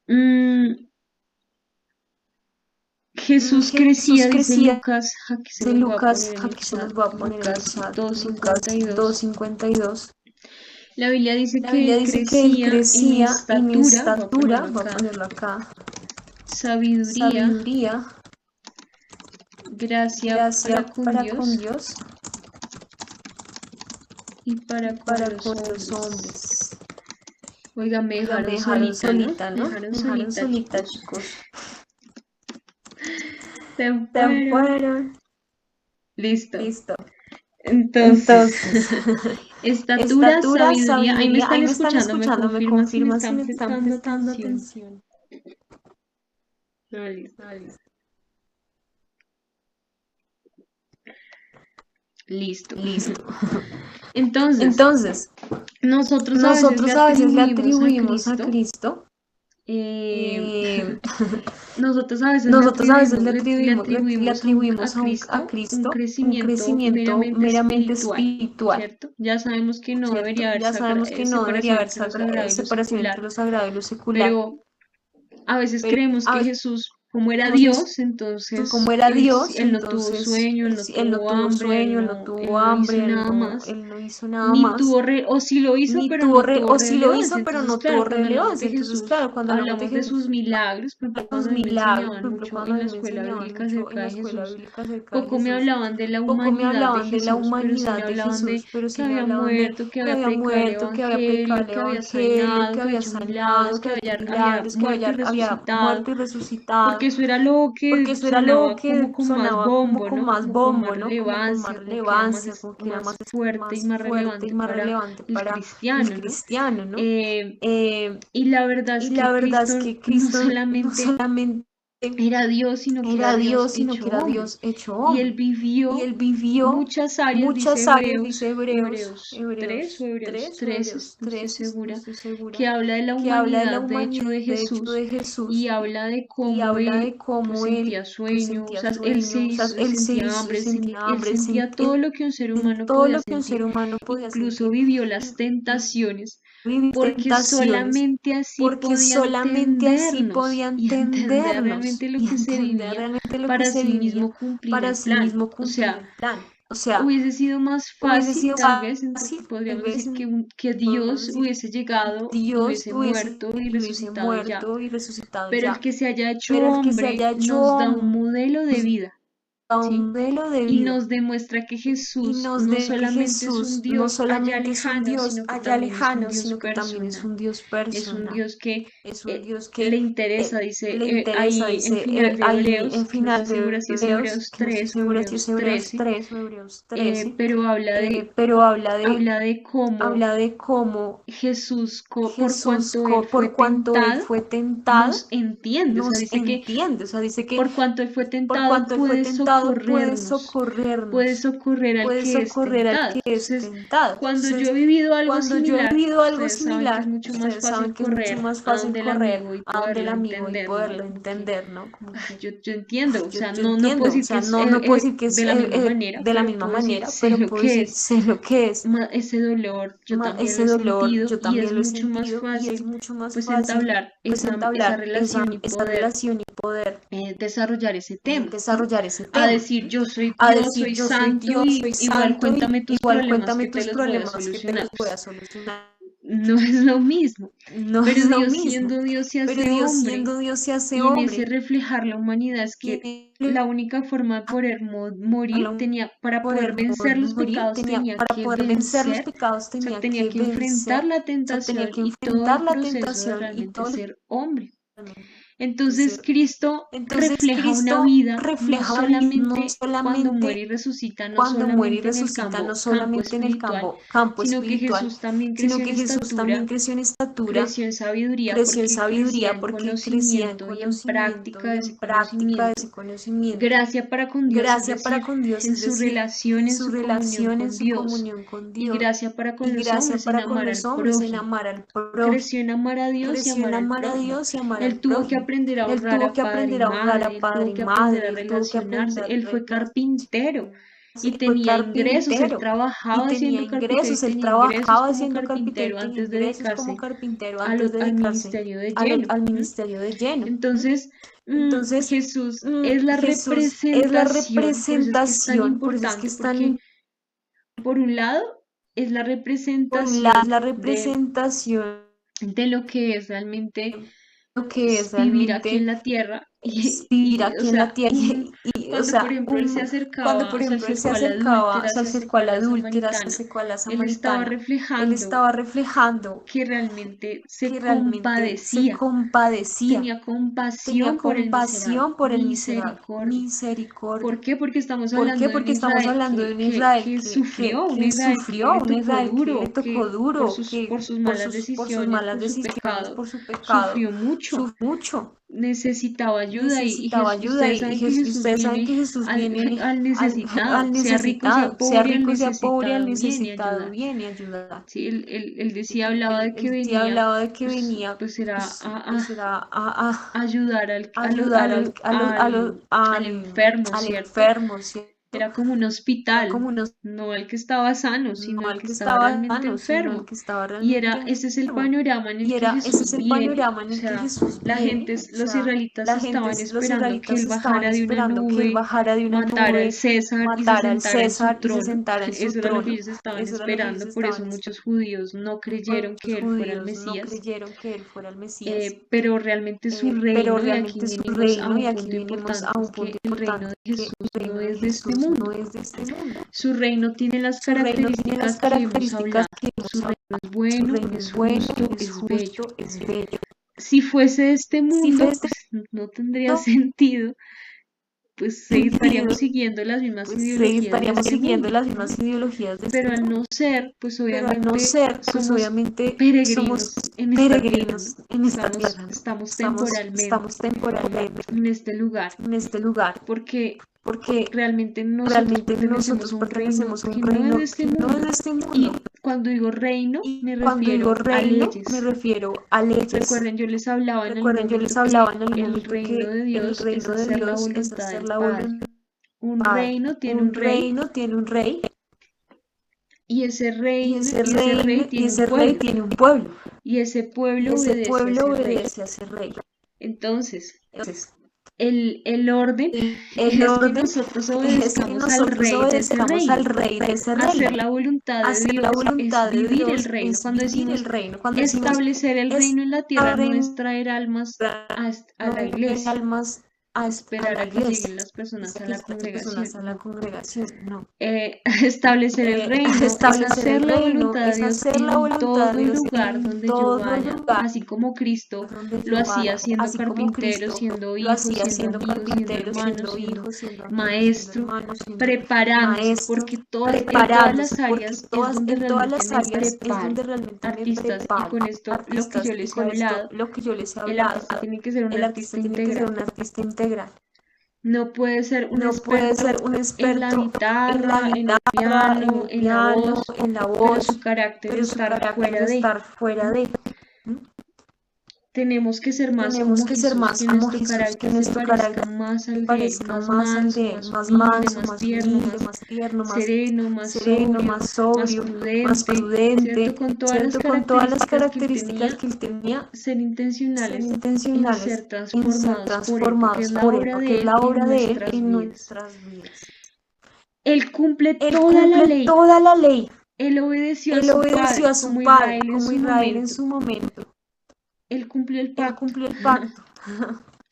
Mm, Jesús Jesús crecía, dice crecía, Lucas, aquí se dice los voy a Lucas, poner en el aquí se chat, los voy a poner en el Lucas chat, Lucas 2:52. 2:52. La Biblia dice La que Biblia él dice que él crecía en crecía en estatura, voy a estatura, ponerlo voy a acá, ponerlo acá, sabiduría, sabiduría, gracia gracia para con para con Dios Dios y y para con para los con los hombres. hombres. Oigan, me Oiga, me dejaron dejaron solita, ¿no? solita, Me ¿no? dejaron Me dejaron solita, solita, chicos. chicos. Se Se fueron. fueron. Listo. Listo. Entonces, Entonces, estatura, estatura, sabiduría. Ahí me sabiduría. están Ahí me están escuchando, me escuchando, me confirman si me confirman si están me están prestando prestando atención. atención. Ah, listo. Ah, listo. Listo. Listo. Entonces, Entonces, nosotros a veces le nosotros a veces le atribuimos a atribuimos a Cristo, Cristo, eh, eh, nosotros a veces nosotros a veces le le atribuimos atribuimos a a un Cristo un crecimiento crecimiento meramente meramente espiritual, espiritual, ¿cierto? Ya sabemos que no ¿cierto? debería haber Ya sabemos que no debería separación haber entre lo sagrado y lo separación entre secular, lo sagrado y lo secular, pero a veces pero creemos a que veces Jesús, como era creemos que Dios, como entonces era Dios, él no tuvo entonces sueño, él no él no tuvo tuvo hambre, sueño, él no tuvo él no hizo hambre, nada más, él no hizo nada ni más, tuvo, o sí lo hizo, ni pero tuvo, no tuvo o sí lo relevancia. hizo, pero Entonces, no tuvo claro, cuando hablamos relevancia. de Entonces, Jesús, claro, cuando hablamos de hablamos de sus Jesús, milagros. Por ejemplo, los cuando a mí me milagros, enseñaban por ejemplo, mucho cuando en a la mí me escuela enseñaban bíblica mucho en acerca la de escuela Jesús, bíblica acerca de poco me Jesús, hablaban de la poco me humanidad de hablaban de la Jesús, pero sí me humanidad de hablaban de Jesús, pero que sí me había hablaban de muerto, que que había había predicado el muerto, que había predicado el evangelio, que había evangelio, sanado, que que había había hecho milagros, sanado, que había hecho que había milagros, que muerto y había resucitado, muerto y resucitado, porque eso era lo porque que eso era lo sonaba como que con más sonaba como bombo, con ¿no? más Como con más bombo, ¿no? Como con más relevancia, como que era relevancia, como que era más fuerte y más más fuerte y relevante más para relevante el para el cristiano, ¿no? cristiano, ¿no? Eh, Eh, y la verdad es y la que verdad es Cristo que no Cristo no solamente solamente era Dios, sino que era era Dios Dios, sino hecho que era hombre. Dios hecho Y él hombre. Y vivió él vivió muchas áreas, dice muchas áreas, dice Hebreos 3 o Hebreos Hebreos 3 o 13, Hebreos no estoy 13, no segura, estoy segura, que habla de la que habla de la humanidad de hecho humanidad de de hecho Jesús de y Jesús habla de y cómo habla él de pues cómo sentía él pues sueño, o sentía sea, él se sueño, o sea, hizo, él se sentía hizo, hambre, sentía él hambre, sentía todo lo que un ser humano todo podía lo que un ser sentir, humano podía incluso sentir, vivió las incluso tentaciones vivir porque tentaciones, solamente así porque podía solamente así entendernos podía y entender entendernos realmente lo y que se entender vivía realmente lo que para se sí vivía mismo cumplir para el sí plan. mismo O cumplir sea, el plan. O sea, hubiese sido más hubiese fácil, sido tal vez, fácil, tal podríamos vez, decir que podemos Dios decir, hubiese llegado y Dios hubiese muerto y hubiese resucitado y ya. muerto y resucitado Pero el ya. que se haya hecho Pero el que se hombre haya hecho nos da un hombre modelo de vida, da un ¿sí? modelo de Y vida nos demuestra que y Jesús nos no de que solamente es un Jesús no Dios allá solamente es un lejano, Dios sino que allá también es un lejano, Dios sino que también es personal. un Dios Es un personal. Dios que Es un Dios le que interesa, dice le interesa, ahí en dice final de ahí en Hebreos, que no estoy final segura de si es Hebreos, Hebreos que no estoy 3 o segura si es Hebreos Hebreos 13, 3 o Hebreos 13, pero pero habla de cómo habla de cómo Jesús, por Jesús, cuanto él fue por cuanto él tentado, fue tentado, nos entiende. O sea, nos dice que entiende. O sea, dice que por cuanto él fue por tentado, cuanto él fue tentado, puede puede socorrer al puede que es socorrer al tentado. que es Entonces, tentado. cuando yo Entonces, he vivido algo cuando yo he similar, vivido algo ustedes saben que es similar, mucho más ustedes fácil saben que es mucho correr más a fácil donde el correr amigo y a donde el poderlo amigo y entender, ¿no? poderlo Como que entender, ¿no? Como que yo entiendo, o sea, yo no puedo entiendo, o decir que sea, es no puedo decir que es de la misma manera, de la pero misma puedo decir, manera, sé pero lo puedo que decir, es sé lo que es. ese dolor, yo también lo Ese he dolor sentido yo y es también lo he mucho más sentido y es fácil mucho más pues fácil entablar pues esa entablar relación y esa poder relación y poder desarrollar ese tema, ¿sí? desarrollar ese A tema, decir, yo soy a Dios, decir soy yo soy santo Dios, y soy igual santo y cuéntame tus igual problemas que cuéntame te tus los voy a problemas que te solucionar. los voy a Pues solucionar. no es lo mismo. No es Pero lo Dios mismo, siendo Dios se pero hace Dios hombre siendo Dios se hace y en ese hombre reflejar la humanidad es que y la única forma de poder morir tenía, para poder vencer los morir pecados tenía tenía para que poder vencer los vencer, pecados o sea, tenía tenía que que enfrentar vencer, la o sea, tenía tentación que y todo el enfrentar la proceso de tentación y realmente todo el ser hombre. de Entonces ser. Cristo Entonces refleja una Cristo vida no refleja una vida no solamente cuando muere solamente y resucita, no cuando muere y solamente en el resucita, no campo solamente en el espiritual, campo sino que espiritual, Jesús también sino creció en que Jesús también estatura, creció en estatura, creció en sabiduría creció en porque crecía sabiduría en porque crecía en conocimiento y en conocimiento práctica y de en ese práctica de conocimiento. ese conocimiento. Gracia para con Dios, es Gracia para decir, con Dios, en es su decir, relación, en en su su comunión relación, en con su Dios. comunión con Y Dios. gracia para con Y los gracia hombres en para con amar los al hombres en prójimo. amar al prójimo. Creció en amar a Dios y Creció en amar al amar a prójimo. Dios y amar al Él tuvo que prójimo. aprender a Él honrar tuvo a que padre y aprender a honrar madre, a él padre tuvo y que aprender a madre, él tuvo que relacionarse. aprender a Él fue carpintero y él fue tenía ingresos, él carpintero y trabajaba tenía haciendo carpintero y ingresos, él tenía ingresos trabajaba como siendo carpintero y carpintero tenía antes de ingresos como dedicarse carpintero antes de al dedicarse ministerio de lleno. al ¿M? ministerio de lleno. Entonces, Entonces, Jesús es la Jesús es la representación, por eso es que es tan representación, por eso es que importante, es porque tan, por un lado es la por un lado, representación la representación de lo que es realmente de lo que es vivir aquí en realmente la tierra es vivir o aquí en la sea, tierra o cuando por sea, ejemplo él se cuando acercaba, por se ejemplo él se acercó a la acercaba, adúltera, se se acercó acercó a a la la adúltera, se samaritana, acercó a la él estaba samaritana, él reflejando estaba reflejando que realmente se que realmente se compadecía, compadecía, tenía tenía compasión por el miserable, compasión por el miserable, misericordia. ¿Por misericordia. qué? Porque estamos ¿Por hablando qué? de un Porque estamos Israel hablando de que sufrió, un Israel que un le tocó Israel que le duro, tocó que duro, por que sus malas por sus decisiones, malas por su decisiones, pecado, por su pecado, sufrió mucho, sufrió mucho, necesitaba ayuda necesitaba ayuda ustedes saben que y Jesús ustedes saben viene que Jesús viene al necesitado, al sea rico, sea necesitado, sea pobre, al rico, sea pobre, al necesitado viene a necesitado ayudar. viene a ayudar. Sí, él decía, hablaba de que Él sí venía, hablaba de que venía, pues era pues era ayudar ayudar al enfermo, al ¿cierto? enfermo, ¿cierto? Era como un Era hospital, como unos, no al que estaba sano, no sino al al que que estaba estaba realmente sano, sino al enfermo. que estaba Y realmente ese es el enfermo. panorama en el Y que ese es Jesús el viene. panorama en O el que sea, Jesús la viene. gente, O los sea, israelitas estaban los esperando que israelitas él estaban bajara de una esperando que él nube, bajara de una matara al nube, César y se matara al sentara en su César y se trono. sentara en su Eso era lo que trono. ellos estaban Eso era lo que ellos esperando, por eso estaban muchos esperando. judíos no creyeron Muchos que él fuera el judíos no Mesías. creyeron que él fuera el Mesías. Pero realmente su Pero reino, y aquí realmente su venimos a reino, y un aquí punto venimos a importante, es un que punto el reino importante, de que Jesús el no reino de es de este Jesús no mundo. es de este mundo. Su reino tiene las Su reino tiene las características que hemos características hablado. que hemos Su hablado. reino es Su bueno, reino es es bueno, justo, es es bello. justo, es bello. Si fuese de este Si mundo, fuese pues no tendría esto, sentido pues estaríamos siguiendo las mismas ideologías de este mundo. las mismas ideologías de Pero este al mundo. no ser, pues Pero al no ser, pues somos obviamente somos peregrinos en esta tierra, peregrinos en esta estamos, tierra. estamos Estamos temporalmente temporalmente en este lugar, en este lugar, porque porque realmente nosotros realmente nosotros pertenecemos a un reino pertenecemos a un que no es reino de este que no es mundo. de este Y mundo. cuando digo reino, Y me cuando digo refiero a reino, me leyes. refiero a leyes. Recuerden, yo les hablaba en algún Recuerden, yo les momento hablaba que en algún el momento reino que de el Dios es reino de hacer la Dios es voluntad hacer del la Padre. voluntad Un del Padre. reino tiene Un un rey reino tiene un rey y ese y reino ese y ese rey reino y tiene un ese rey pueblo tiene un pueblo y ese y pueblo ese obedece a pueblo ese rey. obedece a ese rey. Entonces, Entonces, el orden el es que orden nosotros es que obedezcamos al nosotros rey de ese obedezcamos al reino. rey de ese Hacer reino. la voluntad de Hacer la Dios es voluntad de vivir el Dios reino. es Cuando vivir el decimos reino. Cuando decimos establecer el reino en la tierra, no es traer almas a la iglesia, almas a esperar la a que iglesia, lleguen las personas a que la las personas congregación, a la no. congregación, no. Establecer el reino es Establecer hacer el la reino voluntad de es Dios hacer la en voluntad todo de Dios lugar en donde yo todo vaya, lugar así como Cristo donde lo yo hacía vaya, siendo así como carpintero, Cristo siendo lo hijo, hacía siendo siendo amigo, siendo carpintero, hermano, siendo siendo hijo, siendo amigo, siendo maestro, hermano, siendo preparándose, maestro, porque en todas preparándose, las porque áreas es donde en todas realmente las me áreas es preparo. donde realmente me Artistas, y preparo. con esto lo que yo Artistas, y les he con esto hablado, lo que yo les he el hablado, artista tiene que ser un el artista artista tiene que ser integral. un artista integral. No puede ser un No puede ser experto un en la experto en la guitarra, en el guitarra, en piano, el en la piano, voz, en la pero su voz, carácter pero su estar carácter fuera de de. estar fuera de. ¿Mm? Tenemos que ser más Tenemos como que ser Jesús, más que como nuestro Jesús, que carácter se nuestro parezca carácter más se al de Él, parezca más más al manso, de Él, más más humilde, manso, más más tierno, humilde, más más tierno, más sereno, más sereno, sobrio, más más sobrio, más prudente, ¿cierto? prudente, Con todas las ¿cierto? Con todas las características que Él características tenía, que Él tenía, ser ser intencionales en intencionales ser en ser transformados por Él, porque es transformados la por Él, obra porque de es Él la en obra de Él nuestras en vidas. nuestras vidas. Él cumple Él toda la cumple ley. toda la ley. Él obedeció a Él su obedeció padre, a su como padre, Israel en como su Israel en momento. su momento. Él cumplió el Él pacto. cumplió el pacto.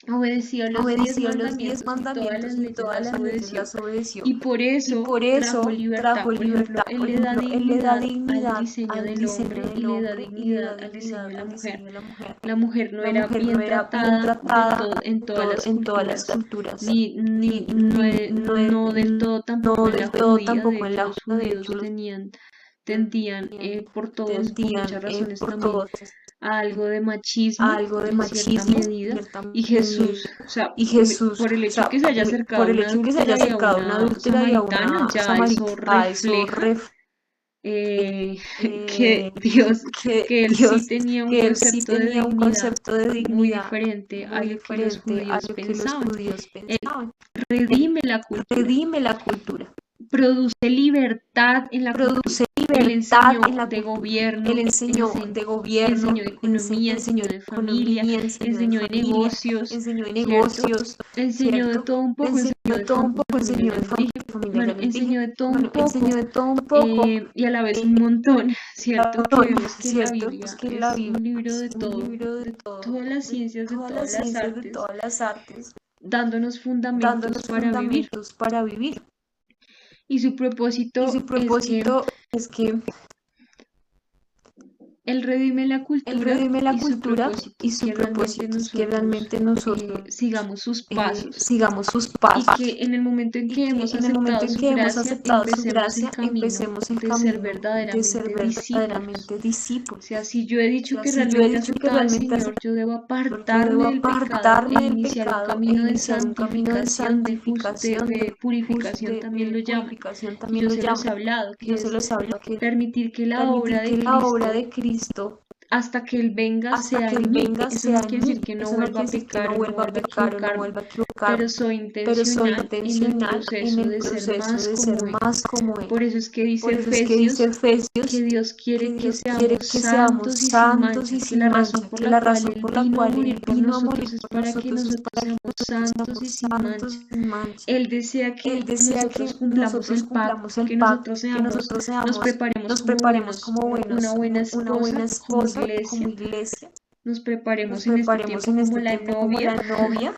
Obedeció los 10 Obedeció los 10 mandamientos y todas mandamientos las y leyes todas las las leyes obedeció. las obedeció. Y por Y eso por trajo eso libertad. trajo Por ejemplo, libertad. Él Por le da ejemplo, Él le da dignidad al dignidad diseño al del diseño hombre y del le da hombre y le da dignidad al diseño dignidad de la al mujer. diseño de la mujer. La mujer no La era mujer no bien era bien tratada tratada en todas las en todas las culturas, culturas, ni no del todo tampoco no en la del todo judía. De tampoco en hecho, la los judía. De judíos hecho, los tendían por tendían muchas razones por también todos a algo de machismo algo de en cierta machismo medida. Y medida. Jesús, o sea, Y Jesús, por el o hecho sea, que se haya acercado por a el una hecho que se haya adúltera y a acercado a una una adúltera y a samaritana, una ya eso samaritana, eso refleja eh, que que él sí tenía un que él sí concepto de tenía un dignidad concepto de muy dignidad diferente a muy lo que los diferente a judíos lo que los pensaban. judíos Él pensaban. redime la cultura, Redime la cultura, produce libertad en la cultura. produce Él libertad enseñó en la de cultura. Él gobierno, enseñó de gobierno, enseñó de economía, enseñó de familia, economía, enseñó de enseñó de familia, negocios, enseñó de ¿cierto? negocios, Enseñó de ¿cierto? todo un poco, Enseñó enseñó de de todo un poco, familia, enseñó ya de les dije. familia, ya Bueno, les dije. enseñó de todo un Bueno, poco enseñó de todo un poco, y a la vez un montón, ¿cierto? Que vemos que la ¿cierto? Pues Biblia que la es un Biblia libro es de un todo, libro de de todo, todas las de ciencias, de todas todas las las ciencias, de artes, todas las artes, dándonos fundamentos dándonos para vivir. fundamentos para vivir. Y su Y su propósito es que propósito es que Él redime la Él cultura redime la y su cultura propósito y es su que realmente propósito es que nosotros realmente nosotros sigamos sus pasos sigamos sus y pasos que en el momento en y que que hemos en el momento aceptado en su que hemos gracia, aceptado su empecemos el gracia, camino empecemos el de ser camino de ser verdaderamente discípulos. verdaderamente O discípulos. sea, si yo he O dicho sea, que si yo he realmente he dicho que aceptado al realmente Señor, yo debo yo debo apartarme del pecado e apartarme del iniciar un pecado e camino de iniciar un camino de santificación, santificación, de purificación también de lo llaman. purificación Y también yo lo se los he llaman. hablado, Yo que se es los hablo que permitir que la obra permitir de que la obra Cristo de Cristo hasta que Él venga hasta sea que Él en mí. venga Eso sea no en quiere mí. decir que no Eso no vuelva a quiere decir que pecar no o no vuelva a vuelva a pecar o no equivocarme, vuelva a pero equivocarme, soy pero soy intencional en el intencional en proceso el de ser proceso más de ser como Él. más como Él. Por eso es que dice Por eso es que dice Efesios que Efesios Dios que quiere que Dios quiere seamos que seamos santos y sin santos mancha, y que sin la razón mancha, por que la la cual razón Él por la vino a cual morir Él por vino a nosotros morir es por para que nosotros es nosotros para que seamos nosotros santos seamos y sin mancha. santos sin mancha. Él desea Él que desea nosotros que cumplamos nosotros el pacto, cumplamos el que pacto, que nosotros nos preparemos nos como preparemos buenos, como una buenos, buena una buena esposa, como esposa, como iglesia, iglesia, nos nos preparemos en este preparemos tiempo en como este la tiempo como novia, la novia,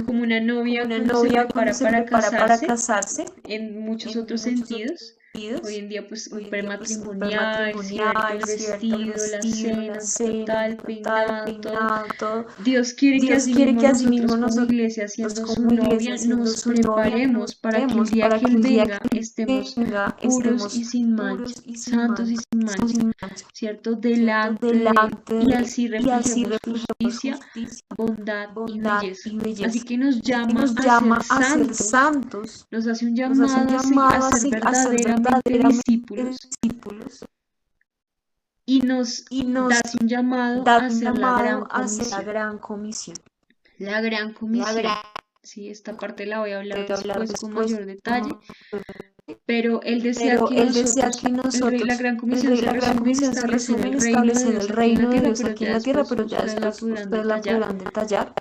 como una como novia una cuando se novia cuando prepara se para prepara para casarse, casarse, en muchos en otros muchos otros sentidos. Hoy en día, pues, un Hoy en día, pues, un prematrimonial, ¿cierto? El cierto, el vestido, la vestido, la cena, cena, total, total, peinado, todo. peinado, todo. Dios quiere que Dios quiere asimismo que asimismo nosotros como nosotros iglesia, siendo su como iglesia, novia, siendo nos su novia, preparemos nos para que el vemos día para que que Él el día venga que estemos venga puros y estemos sin mancha, puros y sin santos y mancha, sin mancha, sin mancha, ¿cierto? ¿cierto? Delante de Él. Delante Y de Él, así y así reflejemos reflejemos justicia, justicia, bondad y bondad belleza. y Así belleza. que nos Así que llama nos a ser llama a ser santos, santos, nos hace un nos hace un llamado a llamado ser a ser verdaderamente verdaderamente discípulos discípulos y nos y nos da un llamado da a un hacer la llamado gran a hacer la comisión. gran comisión. La gran La comisión. gran Sí, esta parte la voy a hablar de hablar después con después, mayor detalle, pero pero Él desea que la nosotros, gran comisión se la gran resume en comisión se establecer resume el en reino de establecer el Dios aquí en la reino de tierra, Dios pero aquí ya en la tierra, después pero ya ustedes la después podrán ustedes la detallar. podrán detallar.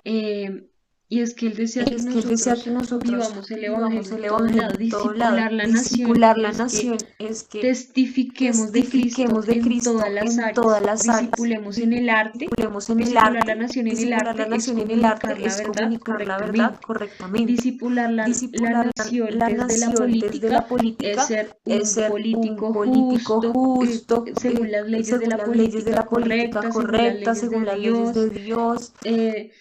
Y es que Él desea que Es que Él desea que nosotros nosotros vivamos el vivamos Evangelio en el todo Evangelio lado, en todo lado. discipular la nación, Discipular la es que nación es que testifiquemos de Cristo testifiquemos de en todas Cristo las en todas áreas, las áreas. discipulemos en el arte. Discipulemos en el Discipular la arte. nación en el Discipular la arte es nación en el comunicar arte la es verdad comunicar la verdad correctamente. correctamente. Discipular la Discipular nación la desde la nación desde política la es política ser es un ser un político político justo, justo, según las leyes de según la las leyes de política la política correcta, según las correcta, leyes según de las leyes de Dios, Dios. eh,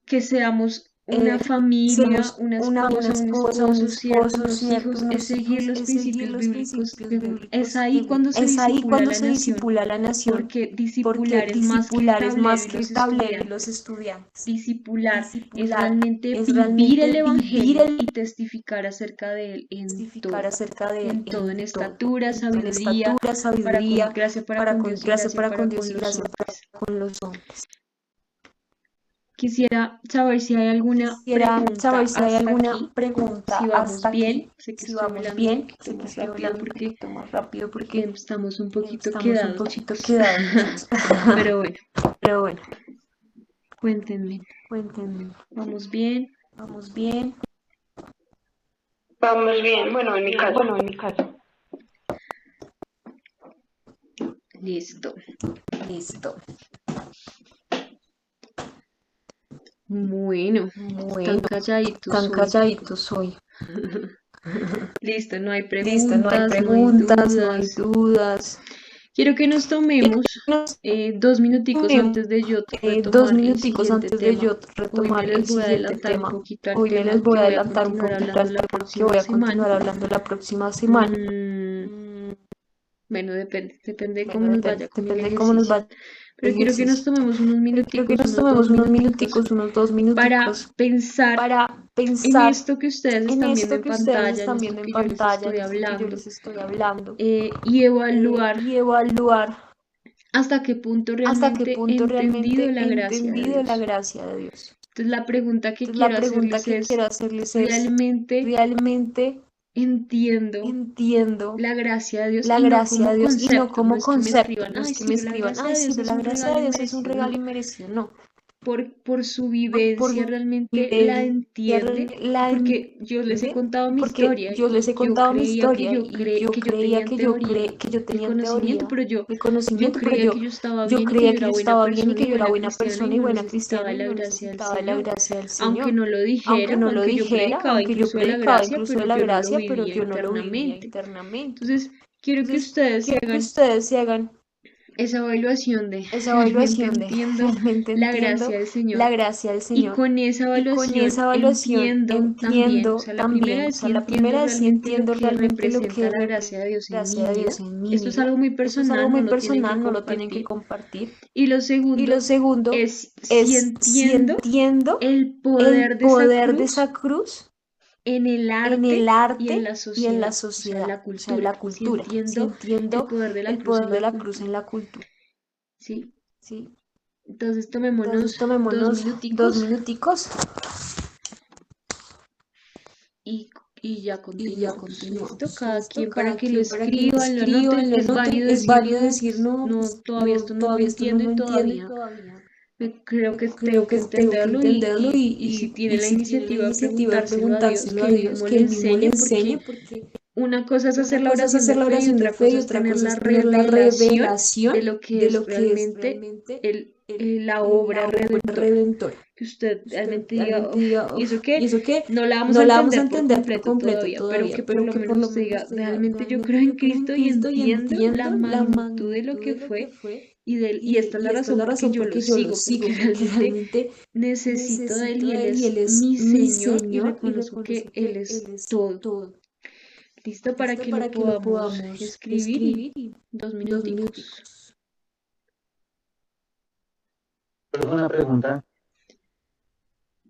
que seamos una eh, familia, Seamos una una esposa, un esposa, un esposo, cierto, esposo, unos cierto, hijos, es unos seguir hijos, los es seguir principios los bíblicos principios según. Es bíblicos ahí según. cuando se Es ahí disipula cuando la se nación, disipula la nación, porque porque discipular es más que el discipular es tablero más y que los el tablero y los estudiantes. estudiantes. Discipular es Discipular realmente es vivir el realmente vivir Evangelio el y testificar acerca de él testificar acerca de él en todo, en todo, estatura, en sabiduría, estatura, para con sabiduría, gracia para con Dios y gracia gracia para para con con Dios y los gracia para hombres. con los hombres. Quisiera saber si hay alguna Quisiera pregunta saber si hay hasta alguna aquí, pregunta si vamos hasta aquí, bien. Sé que si estoy vamos hablando un bien. poquito Sé que más estoy rápido hablando un porque poquito más rápido porque estamos un poquito estamos un quedados, poquito chicos. quedados, chicos. Pero bueno, Pero bueno, cuéntenme. cuéntenme. ¿Vamos bien? ¿Vamos bien? Vamos bien, bueno, en mi caso. Bueno, en mi caso. Listo. Listo. Bueno, tan Bueno, calladitos tan hoy. calladitos hoy. Listo, no hay Listo, no hay preguntas, no hay preguntas, no hay dudas. dudas. Quiero que nos tomemos 2 minuticos antes de yo Dos retomar el minuticos siguiente antes de tema. yo Hoy me retomar les el voy a siguiente adelantar un tema. poquito al Hoy me les tema voy que a voy a adelantar un continuar poquito hablando al la tema que próxima voy a semana. continuar hablando la próxima semana. Mm, bueno, depende de cómo Bueno, nos vaya con el depende de cómo nos ejercicio. vaya el Pero quiero que nos ejercicio. tomemos unos Pero quiero que minuticos, nos unos dos tomemos unos minuticos, minuticos, unos 2 para minuticos pensar para en pensar esto que ustedes en están viendo esto en que ustedes pantalla, en están esto viendo en que yo les pantalla, en estoy esto que yo hablando, les estoy hablando, y evaluar y evaluar hasta qué punto hasta qué realmente he punto entendido realmente la he gracia de entendido la Dios. gracia de Dios. Entonces la pregunta que Entonces la quiero pregunta hacerles que es, quiero hacerles es, ¿realmente ¿realmente entiendo entiendo la gracia de Dios? la Y no gracia de como Dios? Y no concepto, no como es que me concepto, escriban, no es ay, que sí, me pero la escriban, gracia ay, de sí, Dios pero es la un gracia regalo de Dios es un inmerecido. regalo No, inmerecido, no. por su Por vivencia realmente la vivencia, entiende, la porque yo les he entiende, contado mi porque historia yo les y he yo contado mi creía que historia y yo que yo tenía creía en teoría que yo el tenía en conocimiento, teoría pero el yo conocimiento, pero creía que yo estaba yo bien y que creía yo que era yo buena estaba bien y persona que y yo era buena buena cristiana y persona y no buena necesitaba cristiana de y la no gracia del necesitaba de la Señor. gracia del Aunque Señor. no lo Aunque dijera, no lo aunque yo dijera, predicaba aunque yo incluso de la predicaba gracia, incluso pero de la yo no lo gracia, pero vivía yo no lo vivía internamente. internamente. Entonces, quiero que Entonces, ustedes se quiero que hagan ustedes se hagan esa evaluación de esa realmente evaluación de entiendo realmente la entiendo gracia del la Señor. gracia del Y Señor. con esa Y con esa evaluación evaluación entiendo también, o entiendo sea, la primera también, o es si sea, la entiendo primera es si realmente lo entiendo que realmente lo representa que la representa gracia de Dios la en mi gracia de vida. Dios en mi Esto es vida. algo muy Esto es algo personal, no muy lo tienen que personal, no lo tienen que compartir. compartir. Y lo Y lo segundo segundo es si es si entiendo entiendo el el poder de esa poder de cruz esa cruz en el en el arte y en arte la y en la sociedad, o sea, en sociedad, la o sea, en cultura. la Si cultura. Si entiendo el entiendo poder de la el cruz poder en de la la cruz cultura, en la cultura. ¿sí? ¿Sí? Entonces Entonces tomémonos dos tomémonos 2 minuticos minuticos y, y ya y ya continuamos. Listo, continuamos. cada Listo, quien para cada que lo quien para que lo escriban, lo anoten. escriban, lo Es anoten. válido Es decir válido no, decir no, no, pues todavía no, esto no lo todavía esto no lo entienden entienden todavía. todavía. Creo que Creo tengo que que tengo que entenderlo entenderlo y si tiene y la si tiene la iniciativa de iniciativa de preguntárselo a Dios, preguntárselo que a Él Dios, mismo le que Él mismo le enseñe, enseñe, porque porque una cosa es hacer Una la cosa es oración de hacer la fe y oración de otra fe cosa y es otra tener cosa la es tener la revelación revelación de lo que de es lo que es realmente realmente la la obra obra redentora. redentora. Que usted Usted realmente diga, realmente "Uf", diga, y "Uf", eso y que eso que no la vamos a no la vamos a entender por entender por completo completo todavía, pero todavía, que por pero lo que por menos lo usted menos diga, te diga, realmente yo creo realmente en yo creo en Cristo y Cristo y entiendo la entiendo la magnitud de lo magnitud que de lo fue que fue, y esta es la esta es razón la porque razón yo lo porque yo lo sigo, porque sigo, porque realmente realmente necesito de él necesito y él de él y es él es mi mi Señor y Señor y reconozco que reconozco Él que es Él es todo. todo. ¿Listo? Para ¿Listo? que lo Para que lo podamos podamos escribir y escribir y 2 minuticos. minuticos. Pero una pregunta,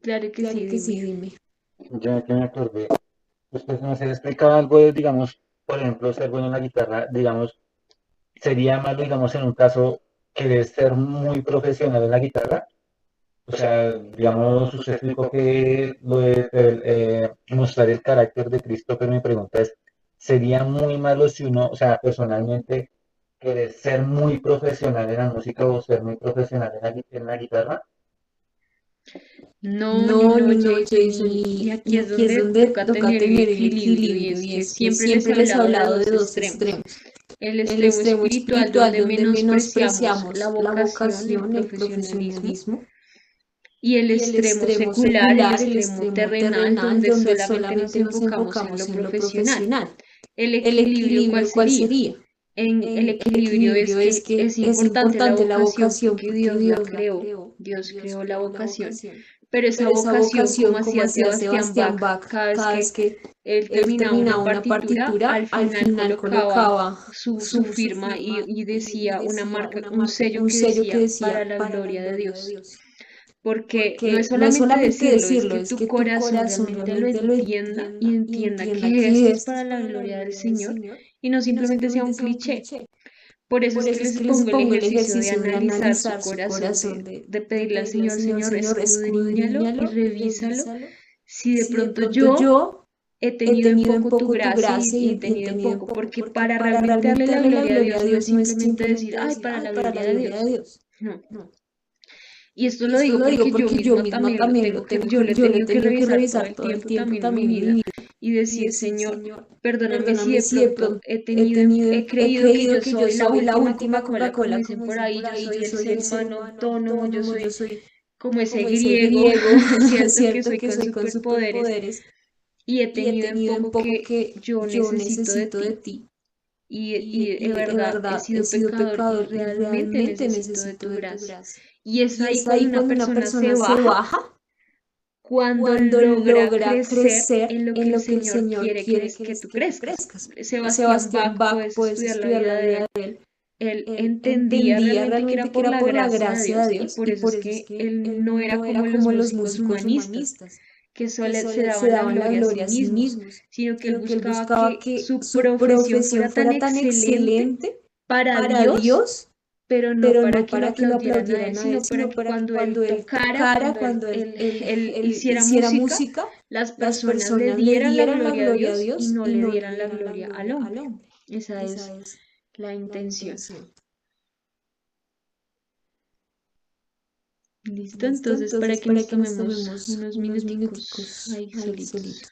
Claro que sí, Claro que dime. sí, dime. ya que me acordé. Usted nos explicaba algo de, digamos, por ejemplo, ser bueno en la guitarra, digamos, sería malo, digamos, en un caso, querer ser muy profesional en la guitarra. O sea, digamos, usted explicó que lo de mostrar el carácter de Cristo, pero mi pregunta es, ¿sería muy malo si uno, o sea, personalmente, querer ser muy profesional en la música o ser muy profesional en la guitarra? No, No, no, no, Jason, Jason, y y aquí es aquí es donde donde toca toca tener el tener el equilibrio y equilibrio, es y que es que siempre les he siempre les he hablado de hablado de dos dos extremos. extremos. El El extremo extremo espiritual espiritual donde donde menospreciamos la menospreciamos la vocación, el vocación, el profesionalismo, profesionalismo, y el y el extremo extremo secular, el secular, el extremo extremo terrenal terrenal, donde donde solamente nos solamente nos enfocamos en lo enfocamos en lo profesional. profesional. ¿El ¿El equilibrio cuál equilibrio cuál sería? sería? El El equilibrio es equilibrio es que que es es importante la importante la vocación vocación porque porque Dios la Dios la creó, creó, Dios Dios creó la creó la vocación, vocación. pero esa Pero esa vocación, como vocación, como hacía hacía Sebastián Sebastián Bach, Bach, cada vez cada que vez que él él terminaba una terminaba una partitura, al partitura, al final final colocaba colocaba su su firma firma y y decía una decía marca, una un marca, sello un que sello que decía para decía la para la gloria de gloria de Dios. Dios. Porque no es Porque no es solamente solamente decirlo, es decirlo, que es tu que tu corazón corazón realmente lo realmente lo entienda y entienda y entienda entienda que que esto es esto es para la para la gloria del gloria del Señor Señor y no y no simplemente sea simplemente un sea un cliché. cliché. Por eso es Por que eso es les que les pongo el pongo el ejercicio de ejercicio de analizar su analizar su corazón, corazón, de de pedirle al pedirle al Señor, Señor, Señor, Señor, escudriñalo y escudriñalo y revísalo. revísalo. Si de Si de pronto pronto yo yo he he tenido en tenido en poco tu poco tu gracia gracia y he y he tenido en tenido en poco, poco, porque porque para para realmente darle realmente la darle la gloria a gloria Dios a no es Dios no es simplemente decir, simplemente ay, decir, para ay, la para la gloria de gloria de Dios. Dios. No. No. Y esto Y lo esto digo lo digo porque yo porque yo misma misma también lo también tengo lo que, tengo yo lo he yo lo he tenido que tenido que revisar todo revisar el todo el tiempo tiempo también en mi también en mi vida vida y y decir, decir, Señor, Señor, perdóname si perdóname de si de pronto pronto he tenido, he he creído que creído yo que yo soy la soy la última última Coca-Cola, como Coca-Cola, dicen como por dicen ahí, por yo ahí, soy yo el soy ser el ser humano humano autónomo, yo autónomo, yo soy soy como ese como ese griego, griego, ¿cierto? Que cierto soy que con soy con superpoderes superpoderes y he y he tenido en tenido en poco poco que que yo yo necesito de necesito de ti. ti. Y de Y de verdad he verdad he sido sido pecador y pecador y realmente realmente necesito de necesito tu de tu gracia. gracia. Y es Y ahí es cuando ahí una cuando una persona se persona se baja, baja, cuando cuando logra logra crecer crecer en lo que en el lo que el Señor Señor quiere quiere que tú que tú crezcas. crezcas. Sebastián Sebastián Bach, Bach, puedes puedes estudiar la estudiar vida la de vida él. de él. Él Él entendía entendía realmente que era realmente que por era la por la gracia de gracia de Dios y Dios por y eso por es eso es que que él no él era no era como los como los músicos músicos humanistas, humanistas que que se solo se daban la daban la gloria a sí gloria a sí mismos, mismos, sino que él sino que él buscaba buscaba que que su su profesión profesión fuera tan fuera tan excelente excelente para para Dios, Dios, pero no pero para no que lo para que lo aplaudieran a él, aplaudieran a él, sino para sino que para que cuando él cuando él tocara, tocara, cuando cuando él él hiciera hiciera música, música, las las personas le personas le dieran la dieran la gloria a gloria a Dios y Dios no y le no le dieran la dieran la gloria al gloria al hombre. hombre. Esa Esa es es la la intención. intención. ¿Listo? ¿Listo? Entonces, para Entonces, que para nos que nos tomemos tomemos unos unos minuticos minuticos ahí ahí solitos. solitos.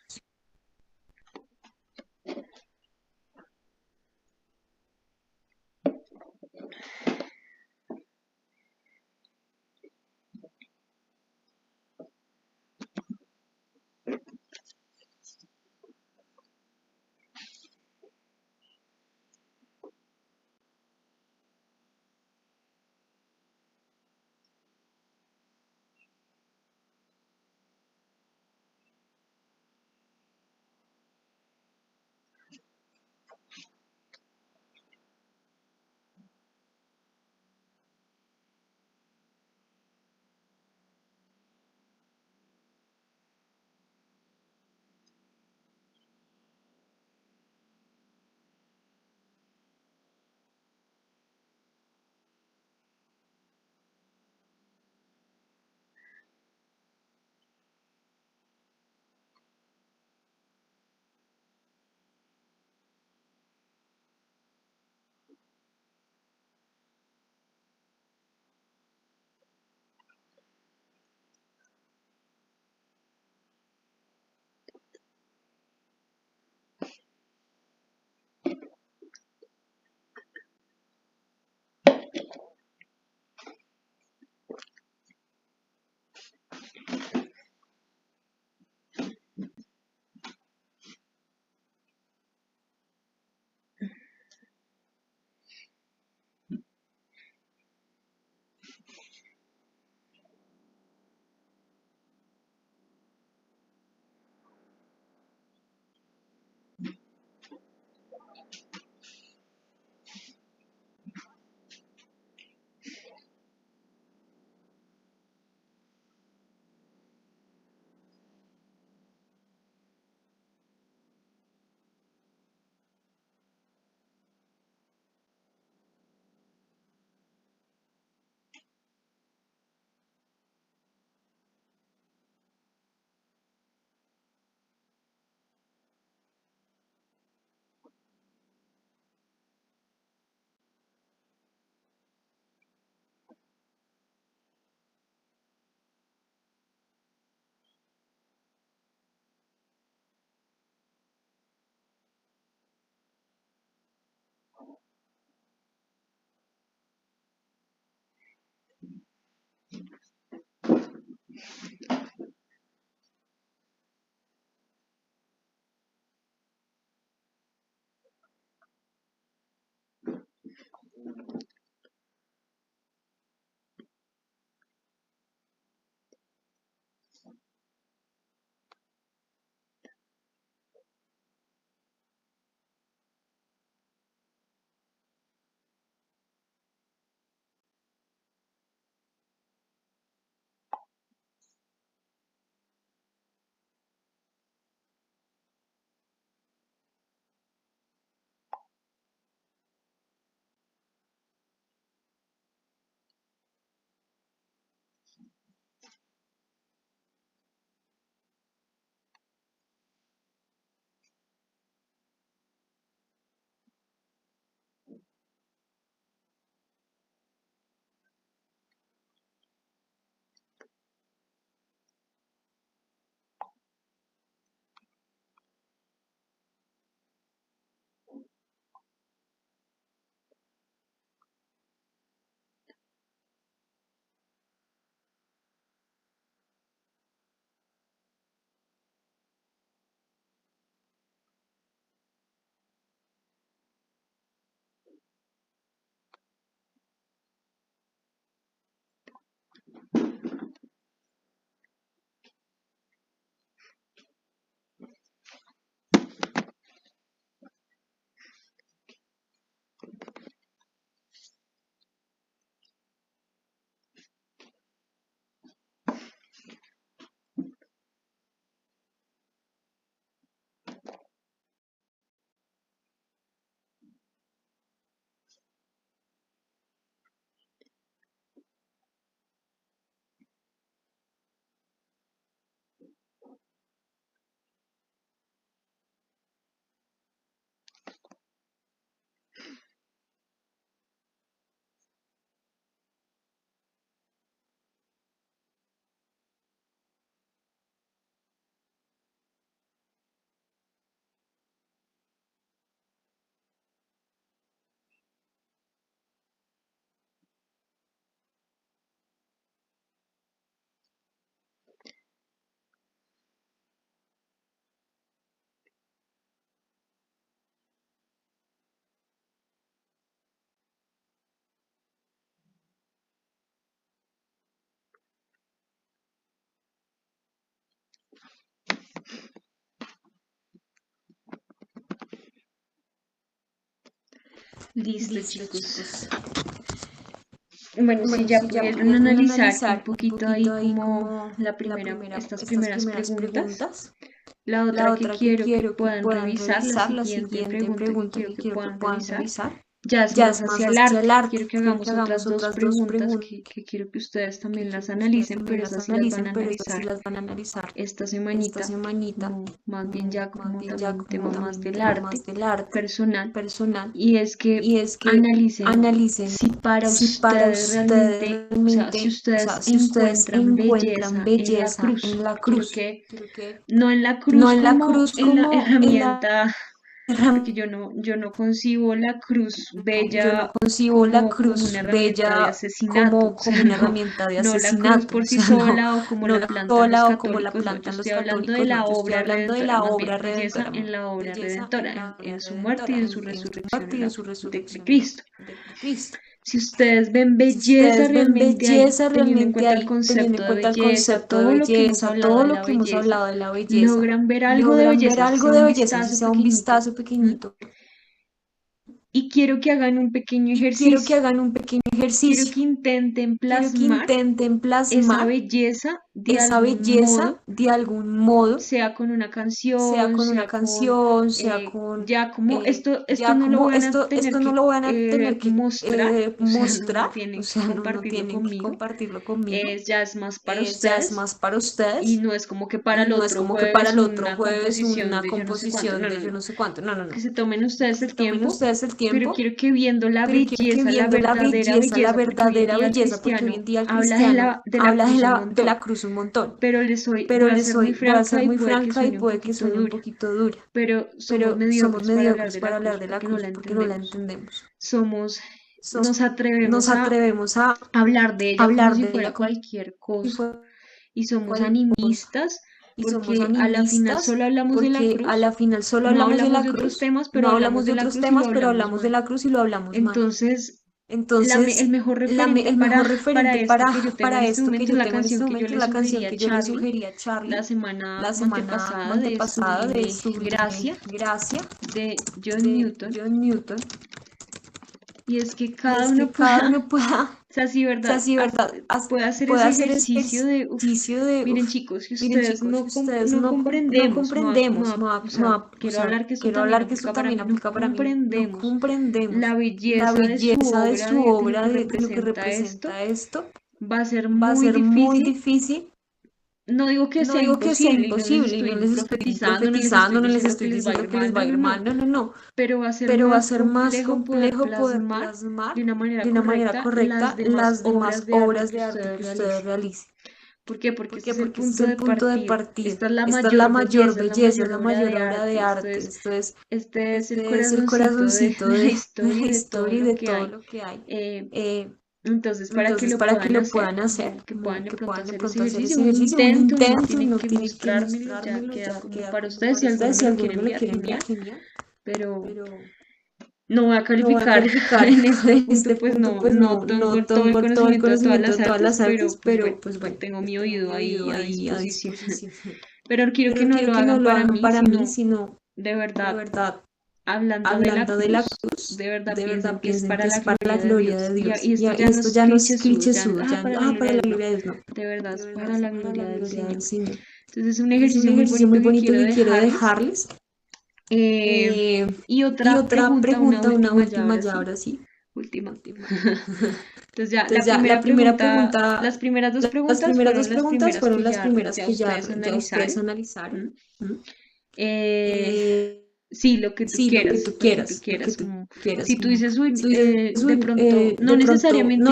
Listo, chicos. Bueno, si ya pudieron analizar un poquito ahí como estas primeras preguntas, la otra que quiero que puedan revisar, la siguiente pregunta que quiero que puedan revisar, ya es más hacia el arte. Quiero que hagamos otras dos preguntas que quiero que ustedes también las analicen, pero esas sí las van a analizar esta semanita, como más bien ya como también un tema más del arte personal. Y es que analicen si para ustedes realmente, o sea, si ustedes encuentran belleza en la cruz. Quiero que no en la cruz como en la herramienta, porque yo no concibo la cruz bella como una herramienta de asesinato, o sea, no la cruz por sí sola o como la plantan los católicos, no, yo estoy hablando de la obra redentora, más bien belleza en la obra redentora, en su muerte y en su resurrección de Cristo. Si ustedes ven belleza realmente ahí, teniendo en cuenta el concepto de belleza, todo lo que hemos hablado de la belleza, logran ver algo de belleza, si sea un vistazo pequeñito. Y quiero que hagan un pequeño ejercicio. Quiero que intenten plasmar esa belleza de algún modo, sea con una canción, sea con, ya como esto no lo van a tener que mostrar, o sea, no tienen que compartirlo conmigo, ya es más para ustedes y no es como que para el otro jueves una composición de yo no sé cuánto, no, que se tomen ustedes el tiempo, pero quiero que viendo la belleza, la verdadera belleza, porque hoy en día el cristiano habla de la cruz un montón, pero voy a ser muy franca y puede que suene un poquito dura, pero somos mediocres para hablar de la cruz porque no la entendemos. Nos atrevemos a hablar de ella como si fuera cualquier cosa y somos animistas porque a la final solo hablamos de la cruz, no hablamos de otros temas, pero hablamos de la cruz y lo hablamos mal. Entonces, el mejor referente para esto que yo tengo en este momento es la canción que yo le sugerí a Charlie la semana antepasada de Sublime Gracia de John Newton. Y es que cada uno pueda, o sea, si verdad, puede hacer ese ejercicio de, miren chicos, si ustedes no comprendemos, quiero hablar que esto también aplica para mí, no comprendemos la belleza de su obra, de lo que representa esto, va a ser muy difícil. No digo que sea imposible, y no les estoy profetizando, no les estoy diciendo que les va a ir mal, no. Pero va a ser más complejo poder plasmar de una manera correcta las demás obras de arte que ustedes realicen. ¿Por qué? Porque ese es el punto de partida. Esta es la mayor belleza, la mayor obra de arte. Este es el corazoncito de la historia y de todo lo que hay. Entonces, para que lo puedan hacer, que puedan de pronto hacer ese ejercicio, un intento, no tienen que mostrármelo, ya queda como para ustedes, si alguno me lo quiere enviar, pero no voy a calificar en este punto, pues no tengo todo el conocimiento de todas las artes, pero pues bueno, tengo mi oído ahí a disposición. Pero quiero que no lo hagan para mí, sino de verdad. Hablando de la cruz, de verdad piensen que es para la gloria de Dios. Y esto ya no es cliché para la gloria de Dios, no. De verdad, es para la gloria del Señor. Entonces es un ejercicio muy bonito que quiero dejarles. Y otra pregunta, una última ya, ahora sí. Última. Entonces ya, la primera pregunta, las primeras dos preguntas fueron las primeras que ya ustedes analizaron. Sí, lo que tú quieras. Si tú dices, de pronto, no necesariamente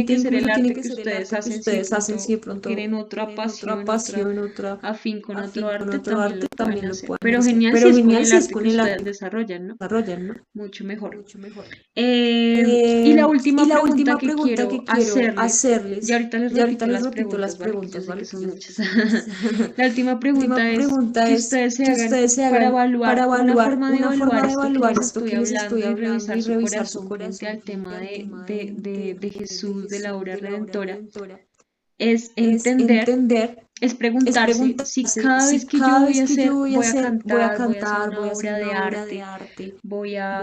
tiene que ser el arte que ustedes hacen, si de pronto tienen otra pasión, otra afín con otro arte, también lo pueden hacer. Pero genial si es con el arte que ustedes desarrollan, ¿no? Mucho mejor. Y la última pregunta que quiero hacerles, ya ahorita les repito las preguntas, ¿vale? Que son muchas. La última pregunta es que ustedes se hagan para evaluar una forma de evaluar esto que les estoy hablando y revisar su corazón frente al tema de Jesús, de la obra redentora, es entender, es preguntarse si cada vez que yo voy a cantar, voy a hacer una obra de arte, voy a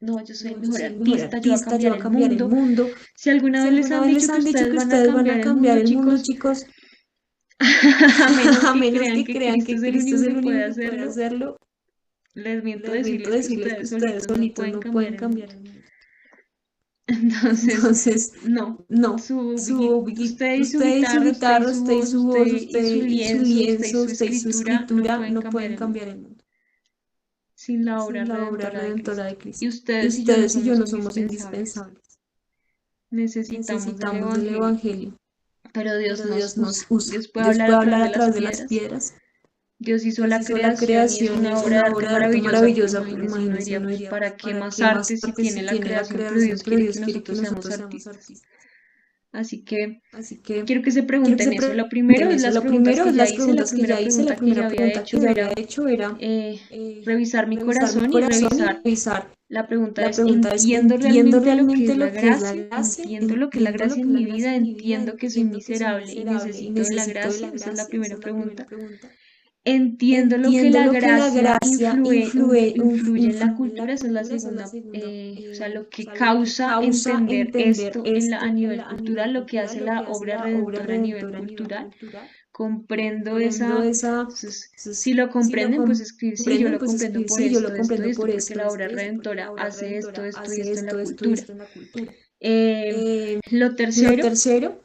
No, yo soy No, el yo mejor soy el mejor artista, yo voy a artista, yo cambiar voy a el cambiar el mundo. mundo. Si alguna Si vez les alguna han vez dicho les que han dicho ustedes que van a ustedes van cambiar a el mundo, cambiar el mundo, chicos, chicos, a menos a que menos crean que que crean Cristo es que el Cristo único es el que puede único que puede hacerlo, hacerlo, les miento les miento decirles que decirles que ustedes ustedes solitos no solitos pueden no cambiar pueden el mundo. cambiar el mundo. Entonces, Entonces, no. no, Usted y su usted y su guitarra, usted y guitarra, su usted y voz, su usted voz, y usted su y su lienzo, usted y lienzo, su usted y su escritura no escritura pueden no cambiar pueden el mundo cambiar el mundo sin la obra sin la obra redentora de redentora Cristo. de Y Cristo. Y ustedes y yo no ustedes y yo somos no somos indispensables. indispensables. Necesitamos del Necesitamos del Evangelio. Evangelio, pero Dios pero nos Dios usa. nos usa. Dios puede Dios hablar a puede través hablar de a las través de las piedras. piedras. Dios hizo Dios la hizo la creación y es creación y una es obra de una arte obra de arte maravillosa, pero maravillosa, pero imagínense, uno imagínense, diría, uno pues, diría, ¿para qué ¿para más qué más arte si arte si tiene la tiene la creación? Pero creación? Dios Pero quiere que Dios quiere que nosotros seamos nosotros seamos artistas. artistas. Así que Así que quiero que se quiero que pregunten se eso. Lo pregunten primero es eso. las Lo preguntas primero que es ya las hice. La preguntas que primera ya hice. La pregunta que ya primera había pregunta que hecho ya había era hecho era revisar mi revisar mi corazón y corazón y revisar. revisar. La pregunta La es, pregunta es, ¿entiendo ¿entiendo realmente lo que es realmente la lo que es la gracia? gracia? ¿Entiendo lo que es la ¿Entiendo lo gracia que en es la mi gracia vida? en mi vida? ¿Entiendo que soy ¿Entiendo que soy miserable y miserable y necesito de la necesito de gracia? la Esa es la gracia? Esa primera es la primera pregunta. pregunta. Entiendo lo que ¿Entiendo la lo que la gracia gracia influye influye en la en la cultura. Esa es la cultura? Esa es la segunda, segunda, o sea, lo o que sea, lo que causa causa entender entender esto a esto nivel a nivel cultural, lo que cultural, hace lo la que hace obra la obra redentora a nivel redentora a nivel cultural. cultural. Comprendo Comprendo esa, esa, entonces, si entonces, lo si lo comprenden, pues escribir, sí, yo comprenden, lo pues comprendo escribir, por sí, yo lo esto y comprendo esto, por porque la obra esto y esto, porque la redentora obra hace esto, redentora esto y hace esto en la esto y cultura. esto en la cultura. Eh, Eh, lo lo tercero, tercero,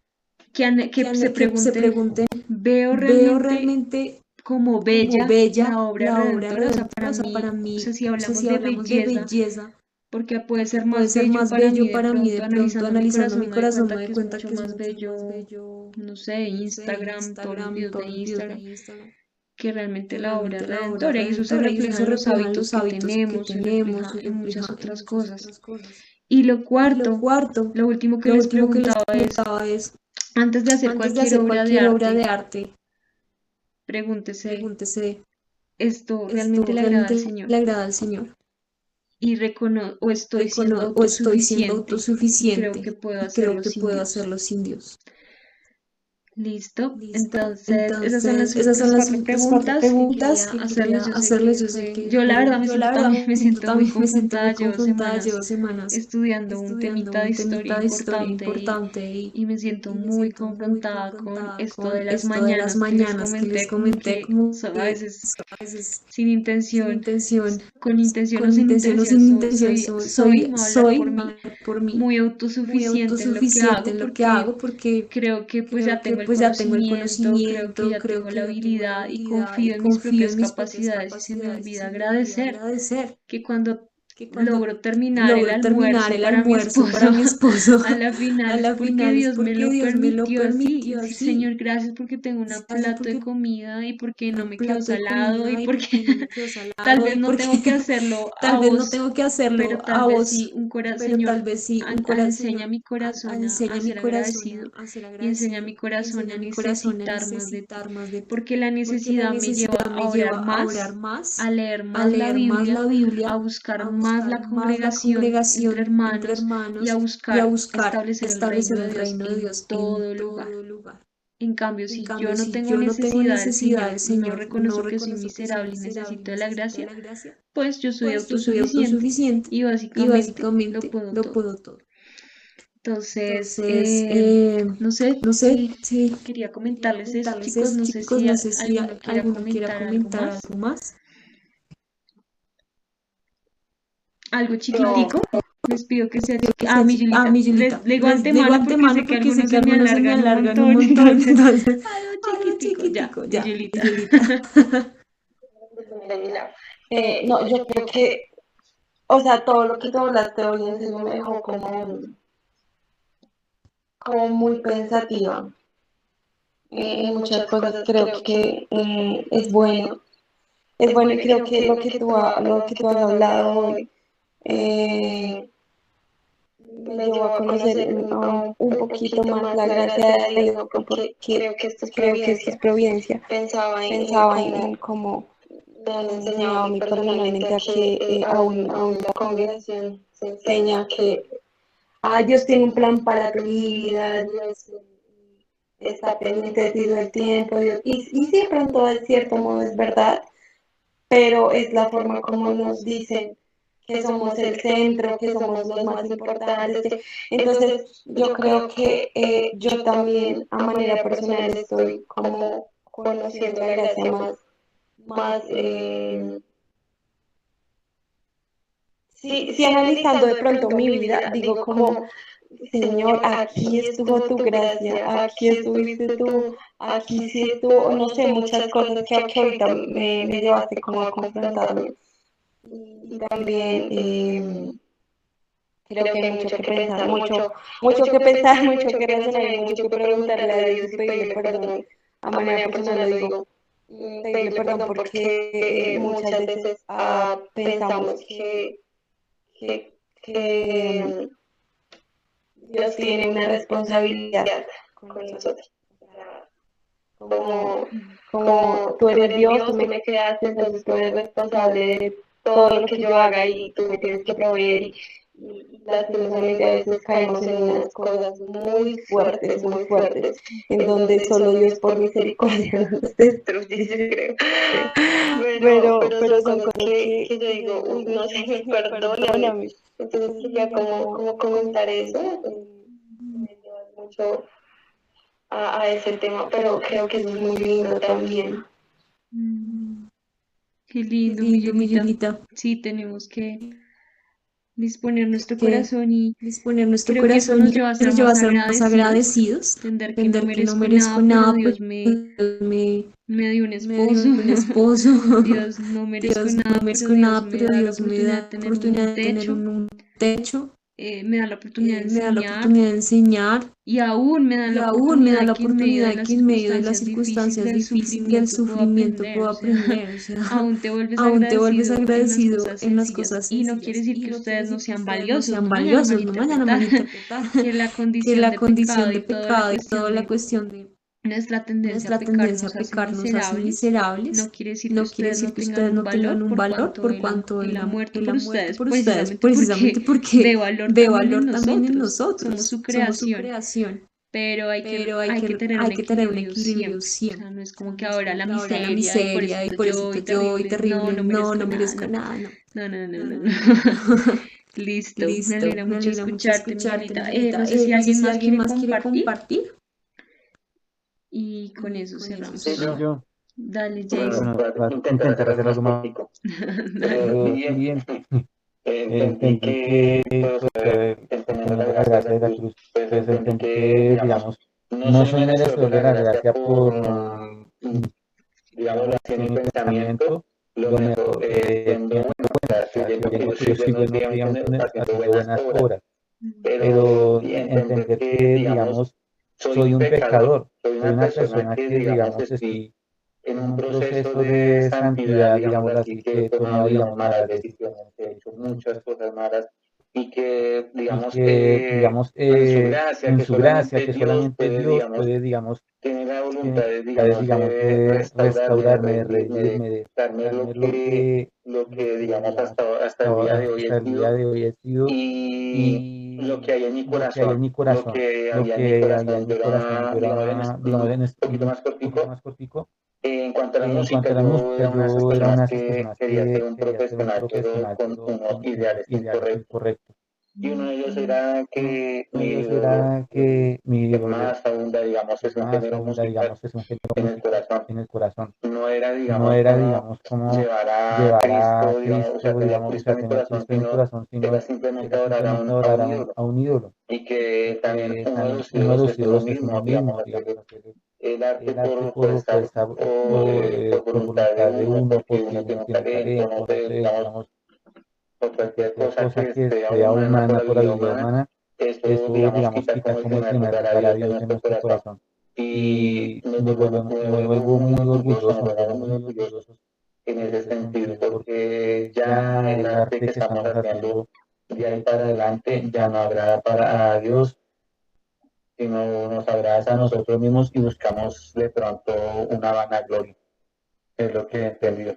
que se que se pregunten, pregunten, ¿veo ¿veo realmente realmente como como bella bella la obra la obra redentora? O sea, redentora? para O sea, mí, para o sea, mí, si o sea, hablamos si de hablamos de belleza, belleza, porque puede ser porque puede más ser bello más para bello mí de para mí de pronto, pronto, analizando mi me doy corazón, me cuenta doy que es cuenta mucho que es más mucho más bello, bello, no sé, no sé, Instagram, todos los Instagram, videos de todos los videos de Instagram, Instagram, que realmente que la obra realmente la obra redentora, y eso se redentora, y eso refleja se en los refleja en hábitos los que hábitos que tenemos, se tenemos, refleja se en muchas refleja en otras muchas cosas. otras cosas. Y lo Y lo cuarto, cuarto, lo último que lo les último que les preguntaba es, preguntaba es, antes de hacer antes de cualquier hacer obra de cualquier obra de arte, arte, pregúntese, pregúntese, ¿esto realmente ¿esto le agrada al realmente Señor? le agrada al Señor? Y o estoy siendo O estoy siendo autosuficiente y creo que autosuficiente puedo y creo hacerlo que sin puedo Dios. hacerlo sin Dios. Listo. Listo. Entonces, esas son las Entonces, esas son únicas las cuatro únicas cuatro preguntas que preguntas quería que hacerles. quería Yo sé hacerles. que Yo sé fue, que yo la fue, verdad me yo siento la verdad también, me me siento siento muy también, me siento confrontada. muy Llevo confrontada. Llevo semanas semanas estudiando un estudiando temita de un historia temita de historia importante importante y me siento y me muy siento muy confrontada con confrontada esto de con las esto de las mañanas que les mañanas que les comenté, como comenté, que como a que veces a veces sin sin intención, intención, con intención o con sin intención o intención, sin intención, me voy a hablar por mí, por mí, muy muy autosuficiente en lo que autosuficiente hago en lo que porque hago porque creo que pues creo ya que tengo el pues ya tengo el conocimiento, creo que conocimiento, ya creo tengo la que ya tengo la habilidad y habilidad y confío en mis confío en propias mis propias capacidades y se me capacidades y olvida se me olvida agradecer agradecer que cuando que cuando logro terminar el logro terminar almuerzo el para mi almuerzo esposo para mi esposo, a la final a es la porque final es Dios me porque lo Dios me lo permitió así. permitió Sí, así. Señor, gracias porque tengo un Gracias plato de porque comida y porque no un me quedó plato de salado y comida y porque porque no me quedó tal salado vez y no porque tengo que hacerlo tal a vez no vos, tengo que hacerlo pero tal a vez sí vos, un corazón, pero tal Señor, vez sí un corazón, enseña Señor, mi corazón a enseña mi ser corazón agradecido a ser y enseña agradecido mi y corazón a enseña mi corazón a necesitar más de ti, necesitar más de ti, porque la porque la necesidad me lleva necesidad a me orar lleva a orar más, a más, leer a más la leer más Biblia, la a Biblia, buscar a más buscar la más la congregación entre congregación entre hermanos y a hermanos y a buscar buscar establecer el reino establecer de el Dios reino de en Dios en todo lugar. todo lugar. En cambio, En si yo cambio, no si tengo yo no tengo necesidad del necesidad Señor, del no Señor, no reconozco que soy reconozco que soy miserable y miserable y necesito de la necesito de gracia, la gracia, pues yo soy pues yo soy autosuficiente autosuficiente y y básicamente lo básicamente puedo lo todo. puedo todo. Entonces, Entonces, no sé no sé si si quería quería comentarles eso, comentarles chicos. eso, No sé chicos, si no sé si alguno quiera alguno quiera comentar algo comentar más. algo más. Algo No, chiquitico. Les pido que sea Que chiquitico. Ah, sea mi mi Julita. Les Julita, digo les digo antemano porque sé antemano que porque sé algunos que se me algunos se me alargan un alargan un montón. montón, Entonces, entonces, algo algo chiquitico. Ya, chiquitico, mi ya, mi Julita. Julita. no, yo creo que, o sea, todo lo que tú hablaste hoy en serio me dejó como muy pensativa. En muchas cosas creo que es bueno y creo que lo que tú has hablado hoy eh, me llevó a conocer un poquito más la gracia de Dios, ¿no? Porque creo que esto es providencia. Pensaba en cómo me han enseñado a mí personalmente a que aún la congregación se enseña que Dios tiene un plan para tu vida, Dios está pendiente de ti todo el tiempo, y sí, de pronto de cierto modo es verdad, pero es la forma como nos dicen que somos el centro, que somos los más importantes. Entonces, yo creo que yo también a manera personal estoy como conociendo la gracia más si analizando de pronto mi vida, digo como, Señor, aquí estuvo tu gracia, aquí estuviste tú, aquí sí estuvo, no sé, muchas cosas que ahorita me llevaste como a confrontarme. Y también creo que hay mucho que pensar, mucho que pensar, mucho que razonar y mucho que preguntarle a Dios y pedirle perdón. A manera personal lo digo, pedirle perdón porque muchas veces pensamos que Dios tiene una responsabilidad con nosotros. Como, como tú eres Dios, tú me creaste, entonces tú eres responsable de todo lo que yo haga y tú me tienes que proveer. Y lastimosamente a veces caemos en unas cosas muy fuertes, en donde solo Dios por misericordia nos destruye, yo creo. Pero son cosas que yo digo, uy, no, Señor, perdóname. Entonces quería como comentar eso, me lleva mucho a ese tema, pero creo que eso es muy lindo también. Mm, qué Qué lindo, mi lindo, mi Yolita. Yolita. Sí, tenemos que disponer Tenemos nuestro que corazón y disponer nuestro creo que eso corazón nos y lleva a ser nos lleva más a ser más agradecidos, agradecidos, entender que no entender que no merezco merezco nada, pero nada, pero Dios Dios me dio un me dio esposo. un esposo. Dios, no merezco Dios, no nada, pero merezco Dios nada, me pero da la Dios me oportunidad da de la tener un oportunidad de tener techo, un techo, me da la oportunidad de me da la enseñar oportunidad de enseñar y aún me da y la aún me da oportunidad la que en medio oportunidad de de las que en medio de las circunstancias difíciles circunstancias del difíciles del sufrimiento puedo sufrimiento aprender, puedo o sea, aprender, o sea, aún te vuelves aún te vuelves agradecido en las agradecido cosas en las sencillas cosas y no quiere sencillas. decir Y que no quiere ustedes no decir que sean ustedes no valiosos, sean no me vayan a valiosos, no me vayan a malinterpretar, malinterpretar, que la que condición la de pecado condición de y toda la pecado y toda cuestión la de cuestión de nuestra tendencia a nuestra pecar tendencia a nos hace pecar nos hace miserables. No miserables. quiere decir que No quiere ustedes decir no que tengan ustedes un no tengan valor un por valor cuanto por cuanto Él ha muerto Él por ha muerto ustedes, por ustedes, precisamente porque precisamente porque ve valor ve también en valor también en nosotros. Somos nosotros. su Somos su creación, creación, pero pero hay que tener un hay que tener un equilibrio equilibrio siempre. O sea, siempre. no es O sea, como que no es ahora como la que ahora la miseria y miseria y yo y yo y terrible, no, terrible, no no, merezco no nada, merezco no. nada, no. No, no, no, No, no, no, no. no, no. Listo, me Listo, alegra me mucho alegra mucho escucharte, mi escucharte, Yolita. mi Yolita. No sé si No sé alguien si más alguien quiere más quiere compartir compartir y con y eso con eso Sí, cerramos. cerramos. yo, Dale, Bueno, Jason. bueno, voy voy a a intentar intentar hacer hacer algo algo más más. cortico. Dale. Yo Yo diría, diría, entendí entendí que, que todo pues, se teniendo teniendo la la gracia de gracia la de la cruz, cruz, pues pues entendí entendí que, que, digamos, digamos, no no soy soy merecedor de merecedor de la la gracia gracia por, por, digámoslo digamos, así, en mi en mi pensamiento, pensamiento, lo lo mejor, mejor, siendo siendo bueno, o bueno, sea, o sea, creyendo que creyendo yo que yo soy soy bueno, bueno, digamos, haciendo haciendo buenas buenas obras, obras, pero pero entender entender que, que, digamos, digamos, soy un soy un pecador, pecador, soy soy una una persona persona que, que, digamos, digamos, estoy estoy en en un un proceso proceso de de santidad, santidad, digámoslo digámoslo así, así, que he que he tomado, tomado, digamos, digamos, malas malas decisiones, he decisiones, hecho he hecho muchas muchas cosas malas y que, y digamos, que, digamos, en en su su gracia, gracia, que que solamente solamente Dios Dios puede, puede, digamos, tiene la tiene voluntad, capacidades, digamos, digamos, de de restaurarme, de restaurarme, de redimirme, redimirme, de darme darme lo lo que, que, digamos, digamos, hasta el día de hoy he hasta el día sido de hoy he sido y lo que y hay en mi lo que hay en corazón. mi Lo corazón. que Lo había en mi que había en corazón, mi corazón, yo era, digamos, en un este poquito un más poquito cortico. más cortico. En cuanto a la En música, cuanto a la yo música, era una de esas yo era una de personas esas que personas quería ser que un quería ser un profesional, pero profesional, con pero unos con unos ideales ideales incorrectos. incorrectos. Y uno de ellos era Uno que de mi ellos ídolo, era que mi que ídolo, más abunda, digamos, que es un más género aún, musical digamos, es un género en el musical corazón. en el corazón. No era, No digamos, era, como digamos, como llevar a llevar a Cristo, digamos, o sea, Cristo, tener digamos, o Cristo en sea, mi tener corazón, Cristo en mi sino corazón, era sino simplemente era adorar simplemente a adorar un ídolo. a un ídolo. Y Y que también que uno de también los uno de ídolos los es uno ídolos es mismo, uno digamos, mismo, hacer digamos, hacer el arte el arte por por estar estar por por voluntad de voluntad de uno, uno, porque porque uno tiene uno un tiene un talento, no talento, no sé, sé, digamos, digamos, por por cualquier cualquier cosa cosa que que sea sea humana por humana la por la vida vida humana, humana, eso, eso, digamos, digamos, quita quita como el como el primer primer lugar a lugar a Dios en Dios en nuestro nuestro corazón. corazón. Y Y me vuelvo muy orgulloso, nos nos volvemos volvemos muy muy orgullosos orgullosos en en ese ese sentido, sentido, porque porque ya ya el el arte que arte que estamos estamos haciendo haciendo de de ahí ahí para para adelante adelante ya ya no no agrada agrada para para a Dios, Dios, sino nos agrada es a a nosotros nosotros mismos mismos y buscamos de pronto una vanagloria, es lo que he entendido.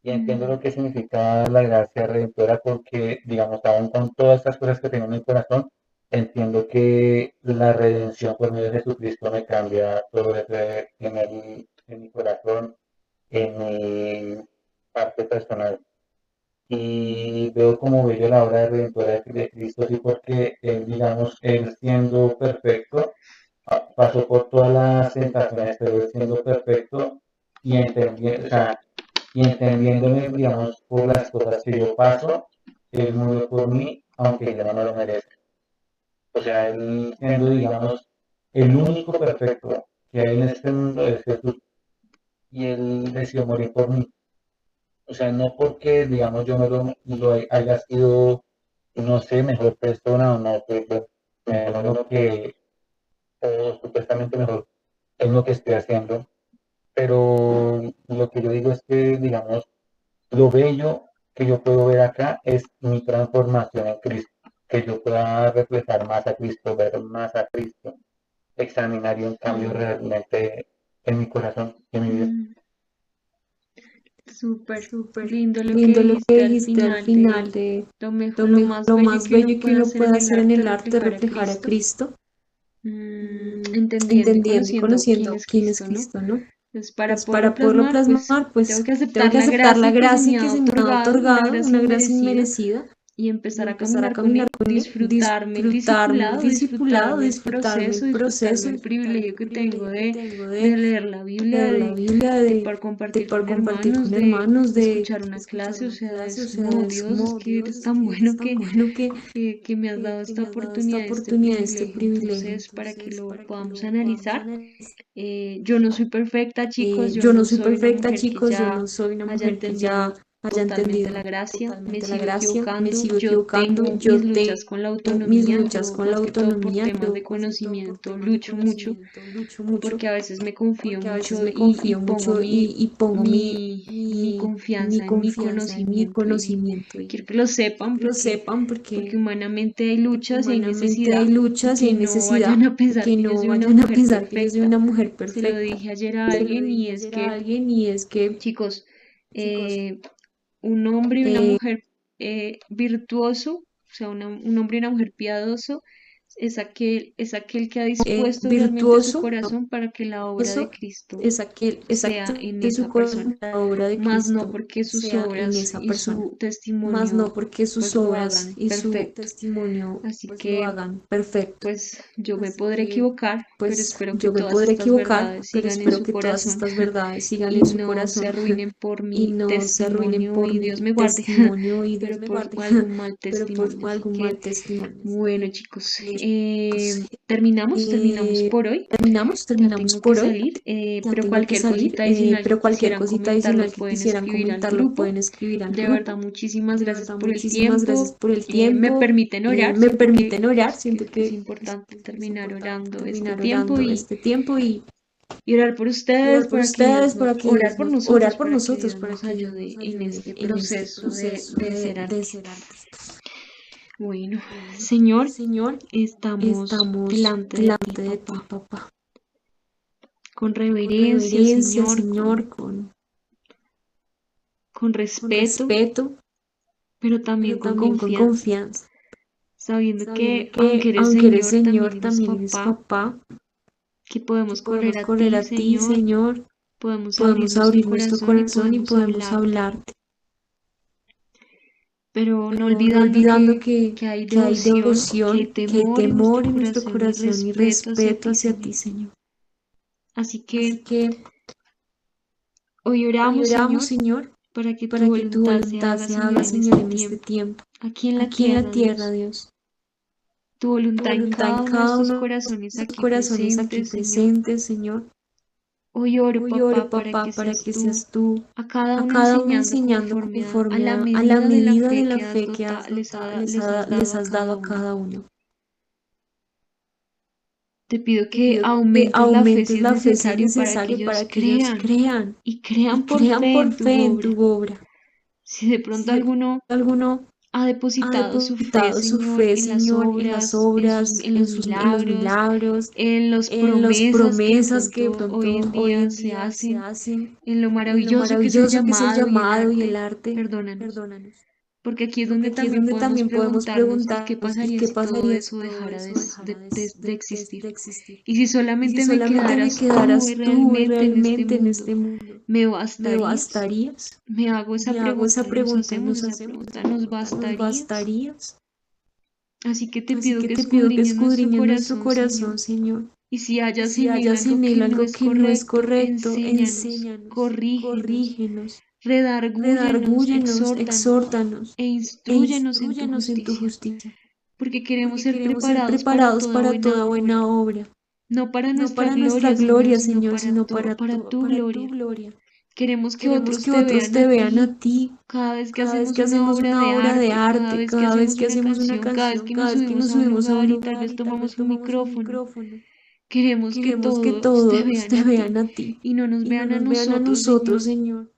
Y entiendo lo que significa la gracia redentora porque, digamos, aún con todas estas cosas que tengo en mi corazón, entiendo que la redención por medio de Jesucristo me cambia todo eso en mi corazón, en mi parte personal. Y veo como bello la obra redentora de Cristo, sí, porque Él, digamos, Él siendo perfecto, pasó por todas las tentaciones, pero Él siendo perfecto y O entendiendo, o sea, sea, y entendiéndome, digamos, por las cosas que yo paso, Él murió por mí, aunque yo no me lo merezca. O sea, Él siendo, digamos, el único perfecto que hay en este mundo es Jesús, y Él decidió morir por mí. O sea, no porque, digamos, yo lo haya sido, no sé, mejor persona o no, pues, me imagino que o supuestamente mejor en lo que estoy haciendo, pero lo que yo digo es que, digamos, lo bello que yo puedo ver acá es mi transformación en Cristo, que yo pueda reflejar más a Cristo, ver más a Cristo, examinar y un cambio Mm, realmente en mi corazón y en mi vida. mm, súper Súper lindo lo que lindo lo que dijiste al dijiste al final de final de lo mejor, lo más lo bello más que uno bello que puede uno hacer en puede el hacer en arte, el arte, reflejar a reflejar a Cristo, Cristo, entendiendo y entendiendo y conociendo quién conociendo es quién es Cristo, ¿no? Cristo, ¿no? Entonces, para Pues poderlo para poderlo plasmar, pues plasmar, tengo pues que tengo aceptar que la aceptar la gracia que se me gracia ha que se me ha otorgado, otorgado, una gracia inmerecida, y y empezar a empezar a caminar con caminar Él, con Él, disfrutarme el discipulado, disfrutarme el disfrutarme proceso, el proceso, disfrutarme el disfrutarme privilegio el que tengo privilegio que tengo de leer la de Biblia, leer la Biblia, de poder de compartir poder con compartir hermanos, con de hermanos, de escuchar una escuchar clase, o una sea, clase, o es sea, como es Dios, es como que Dios, eres es tan que eres bueno tan bueno que me has dado que esta me has dado esta oportunidad, este oportunidad, este privilegio. privilegio, Entonces, para que entonces, lo para que podamos lo podamos analizar, analizar. yo no soy perfecta, chicos, yo Yo no no soy soy una perfecta, mujer que chicos, yo ya no soy una haya mujer que ya entendido haya totalmente la entendido gracia, me totalmente la sigo gracia, me equivocando, sigo yo equivocando, tengo mis yo luchas tengo con la mis autonomía, luchas yo con la más que todo por autonomía, temas yo de más que todo por conocimiento temas de lucho mucho, conocimiento lucho mucho, porque a veces me confío porque a veces mucho me y confío pongo mucho y pongo mi mi confianza en mi confianza en mi conocimiento y conocimiento y quiero que lo sepan lo sepan porque porque humanamente hay porque luchas y hay humanamente hay necesidad y luchas y que hay no necesidad, vayan a y pensar que que yo no soy una vayan a mujer pensar que yo soy perfecta. una mujer Se lo perfecta. dije ayer a Se lo alguien y dije es ayer a que, alguien y es que, chicos, chicos, un hombre y una eh, mujer virtuoso, o sea, un hombre y una mujer piadoso, es aquel que ha dispuesto realmente su virtuoso, corazón para que la obra de eso Cristo es aquel, sea exacto, en de su esa persona, corazón, la obra de más no Cristo porque sus sea en obras esa y persona, su más no testimonio porque sus pues lo obras hagan y su perfecto. testimonio Así pues lo que hagan perfecto. pues yo me Así podré que equivocar, pero pues espero que yo me todas podré estas equivocar, verdades pero sigan en espero su que todas corazón estas verdades sigan y en su no se corazón arruinen por y mi no se arruinen testimonio por y Dios mi me guarde, testimonio y Dios pero me por guarde, algún mal pero por testimonio. Así algún que mal testimonio. Así bueno, que, chicos, bueno, chicos, terminamos por hoy. Ya terminamos tengo que por hoy. salir, Ya pero tengo que cualquier salir, cosita adicional que pero cualquier quisieran cosita comentar lo adicional que pueden quisieran escribir al comentar lo grupo. pueden escribir al De verdad, grupo. muchísimas De gracias verdad, por el muchísimas gracias tiempo. por el Me tiempo. permiten orar. Me Siento permiten orar, que siento es que importante es terminar importante orando este terminar tiempo orando este tiempo y orar por y orar ustedes por para que Dios ustedes, nos, para que orar Dios por nos, nosotros, orar por para que nosotros, Dios para nos que Dios ayude nos en ayude este en este proceso proceso de ser de ser artistas. artistas. Bueno, Bueno, Señor, Señor, estamos estamos delante de ti, delante de ti, papá, papá, con con reverencia, reverencia, Señor, Señor, con con respeto, respeto, pero también pero con también con confianza, confianza, sabiendo sabiendo que aunque que eres aunque eres Señor, Señor, también eres también eres papá, papá, que que podemos correr podemos a correr ti, a ti, Señor, Señor, podemos abrir podemos nuestro abrir nuestro corazón y corazón y podemos podemos hablarte, hablarte, pero no pero no olvidando olvidando que hay que hay devoción, devoción, que hay que temor hay en nuestro nuestro corazón y corazón y respeto hacia respeto ti, hacia ti, Señor. Señor. Así Así que que hoy hoy oramos, oramos, Señor, Señor, para que tu para que tu voluntad se voluntad haga, se Señor, haga, en Señor, este en este tiempo, tiempo, aquí en la aquí en la tierra, tierra, Dios. Dios. Tu Tu voluntad en voluntad en cada uno de cada estos uno de corazones nuestros aquí corazones aquí presentes, Señor. presentes, Señor. Hoy oro, Hoy oro, papá, para que papá, para seas que tú seas tú a cada a uno cada uno enseñando enseñando conforme a conforme la a la medida de la medida de fe la que fe que les has dado les a has dado cada a uno. cada uno. Te pido Te que pido que aumentes la fe si aumentes es la fe si es necesario para que necesario ellos para que ellos crean y crean y por crean fe por en tu fe en obra. tu obra. Si de pronto Si de pronto alguno alguno ha ha depositado su fe, depositado su Señor, fe, en las Señor, en las obras, obras, en los en los milagros, milagros, en las en las promesas que de promesas que de pronto hoy pronto en hoy día en se día se hacen, hacen, en lo en lo maravilloso que es el maravilloso que es el llamado y el llamado y el arte, arte. perdónanos. Perdónanos. Porque aquí es Porque donde aquí es también donde podemos también podemos preguntarnos, ¿y qué preguntarnos, ¿y pasaría qué si todo pasaría si eso todo dejara eso dejara de existir? de existir? Y si Y si solamente me solamente me quedaras tú quedaras tú realmente en este realmente en mundo, este mundo, ¿me ¿me bastarías? bastarías? Me hago esa Me hago esa pregunta, nos pregunta, hacemos nos esa hacemos pregunta, esa ¿nos pregunta, ¿nos bastarías? bastarías? Así que te Así pido que que te pido que escudriñes nuestro escudriñes nuestro corazón, Señor. corazón, Señor. Y si Y hayas si en él hayas algo en que él no algo es que no es correcto, correcto, enséñanos, enséñanos, corrígenos, corrígenos, Redárgúyenos, Redárgúyenos, exhórtanos exhórtanos e e instrúyenos en tu instrúyenos en tu justicia, justicia, porque queremos porque ser queremos ser preparados para preparados toda para buena toda obra, buena obra, no para no nuestra para nuestra gloria, Señor, gloria, sino Señor, para, sino para tu para tu gloria. gloria. Queremos que Queremos otros que te otros vean te a vean ti a ti cada vez que cada vez hacemos que una hacemos obra una de obra de arte, cada arte, vez que cada vez hacemos que una hacemos una canción, cada vez canción, que nos cada vez que subimos nos a un subimos a un lugar y tal lugar vez y tal vez tomamos un tomamos un micrófono. micrófono. Queremos que Queremos que todos te todos vean te a ti vean a ti y no nos y no vean a nos vean a nosotros, nosotros, Señor, Señor,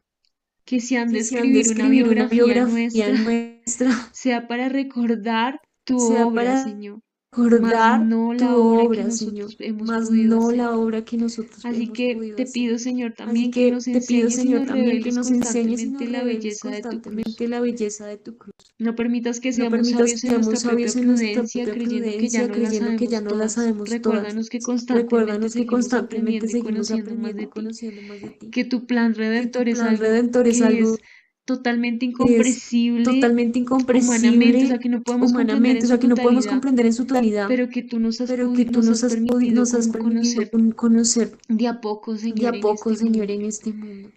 que si han de que si han de escribir una escribir una biografía biografía nuestra, nuestra, sea para recordar tu sea obra, para Señor, mas recordar no tu la obra que obra, Señor, nosotros hemos mas podido no hacer. la obra que nosotros Así hemos que podido te hacer. pido, Señor, Así también que que nos te pido, enseñes y Señor, nos también que reveles nos enseñes y constantemente nos la reveles belleza de tu cruz. constantemente la belleza de tu cruz. No permitas que No seamos permitas que sabios en nuestra seamos propia sabios en nuestra prudencia, propia creyendo que ya prudencia, no las creyendo que ya sabemos no la todas. sabemos todas. Recuérdanos que constantemente Recuérdanos que seguimos constantemente aprendiendo y seguimos conociendo más aprendiendo de y ti. conociendo más de ti. Que tu plan Que tu redentor es plan algo redentor es que es algo totalmente que es incomprensible totalmente humanamente, o sea, incomprensible que no podemos comprender en humanamente, o su sea, que no podemos totalidad, comprender en su totalidad, pero que tú nos has, pero que tú nos has permitido nos has como permitido conocer conocer de a poco, de Señor, a en poco, este Señor, mundo. en este mundo.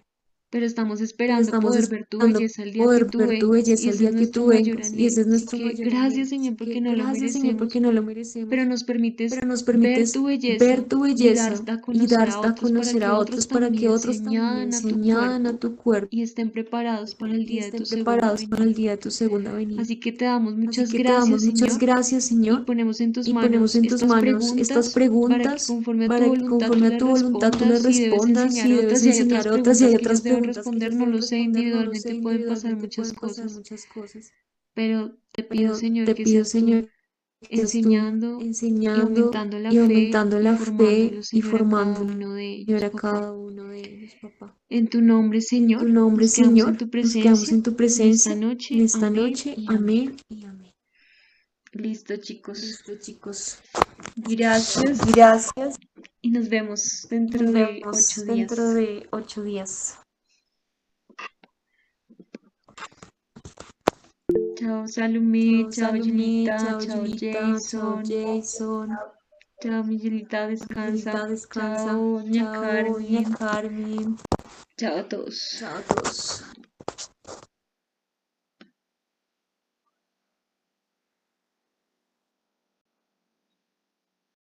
Pero estamos Pero esperando estamos poder ver tu esperando belleza el día que poder tú ver tu vengas, y belleza el ese es día que nuestro tú mayor vengas, y anhelo. ese es Así nuestro que mayor gracias, anhelo. Señor, Así porque que no lo gracias, Señor, porque merecemos, no lo pero merecemos, nos permites pero nos ver permites tu ver belleza tu y dar belleza a y dar conocer a a otros para conocer que a otros otros para que también se otros también añadan a se tu añadan a cuerpo tu cuerpo y estén preparados para el y día de estén tu segunda preparados para el venida. día de tu segunda venida. Así que te damos Así muchas que te damos gracias, muchas Señor, gracias, y Señor, ponemos en tus y ponemos manos en tus estas manos estas preguntas para que preguntas conforme a tu para que voluntad tú conforme a les tu voluntad tú les respondas. Si debes respondas, enseñar si debes otras, si hay otras enseñar otras, si hay preguntas que ellos otras deben preguntas que responder, ellos no deben lo sé, responder, no lo sé, individualmente pueden pasar individualmente muchas pueden pasar cosas, muchas cosas. pero te pido, Pero Señor, te que pido, seas tú Señor, que seas tú enseñando y enseñando aumentando la y fe aumentando y la fe formándolo, y Señor, a cada formando, uno de ellos, Señor, a papá. cada uno de ellos, papá. En tu nombre, En tu Señor, nombre, nos quedamos en Señor, tu nos quedamos presencia en tu en esta presencia en noche. esta Amén noche. y amén. Amén y amén. Listo, chicos. Listo, chicos. Gracias Gracias y nos vemos y dentro nos de 8 vemos dentro días. de 8 días. Chao, Salomé. Chao, Chao, Salomé. Yulita. Chao, Chao, Julita. Chao, Jason. Jason. Chao, Miguelita. Julita, Descansa. descansa. Chao, doña Chao, doña Carmen. Carmen. Chao a todos. Chao a todos.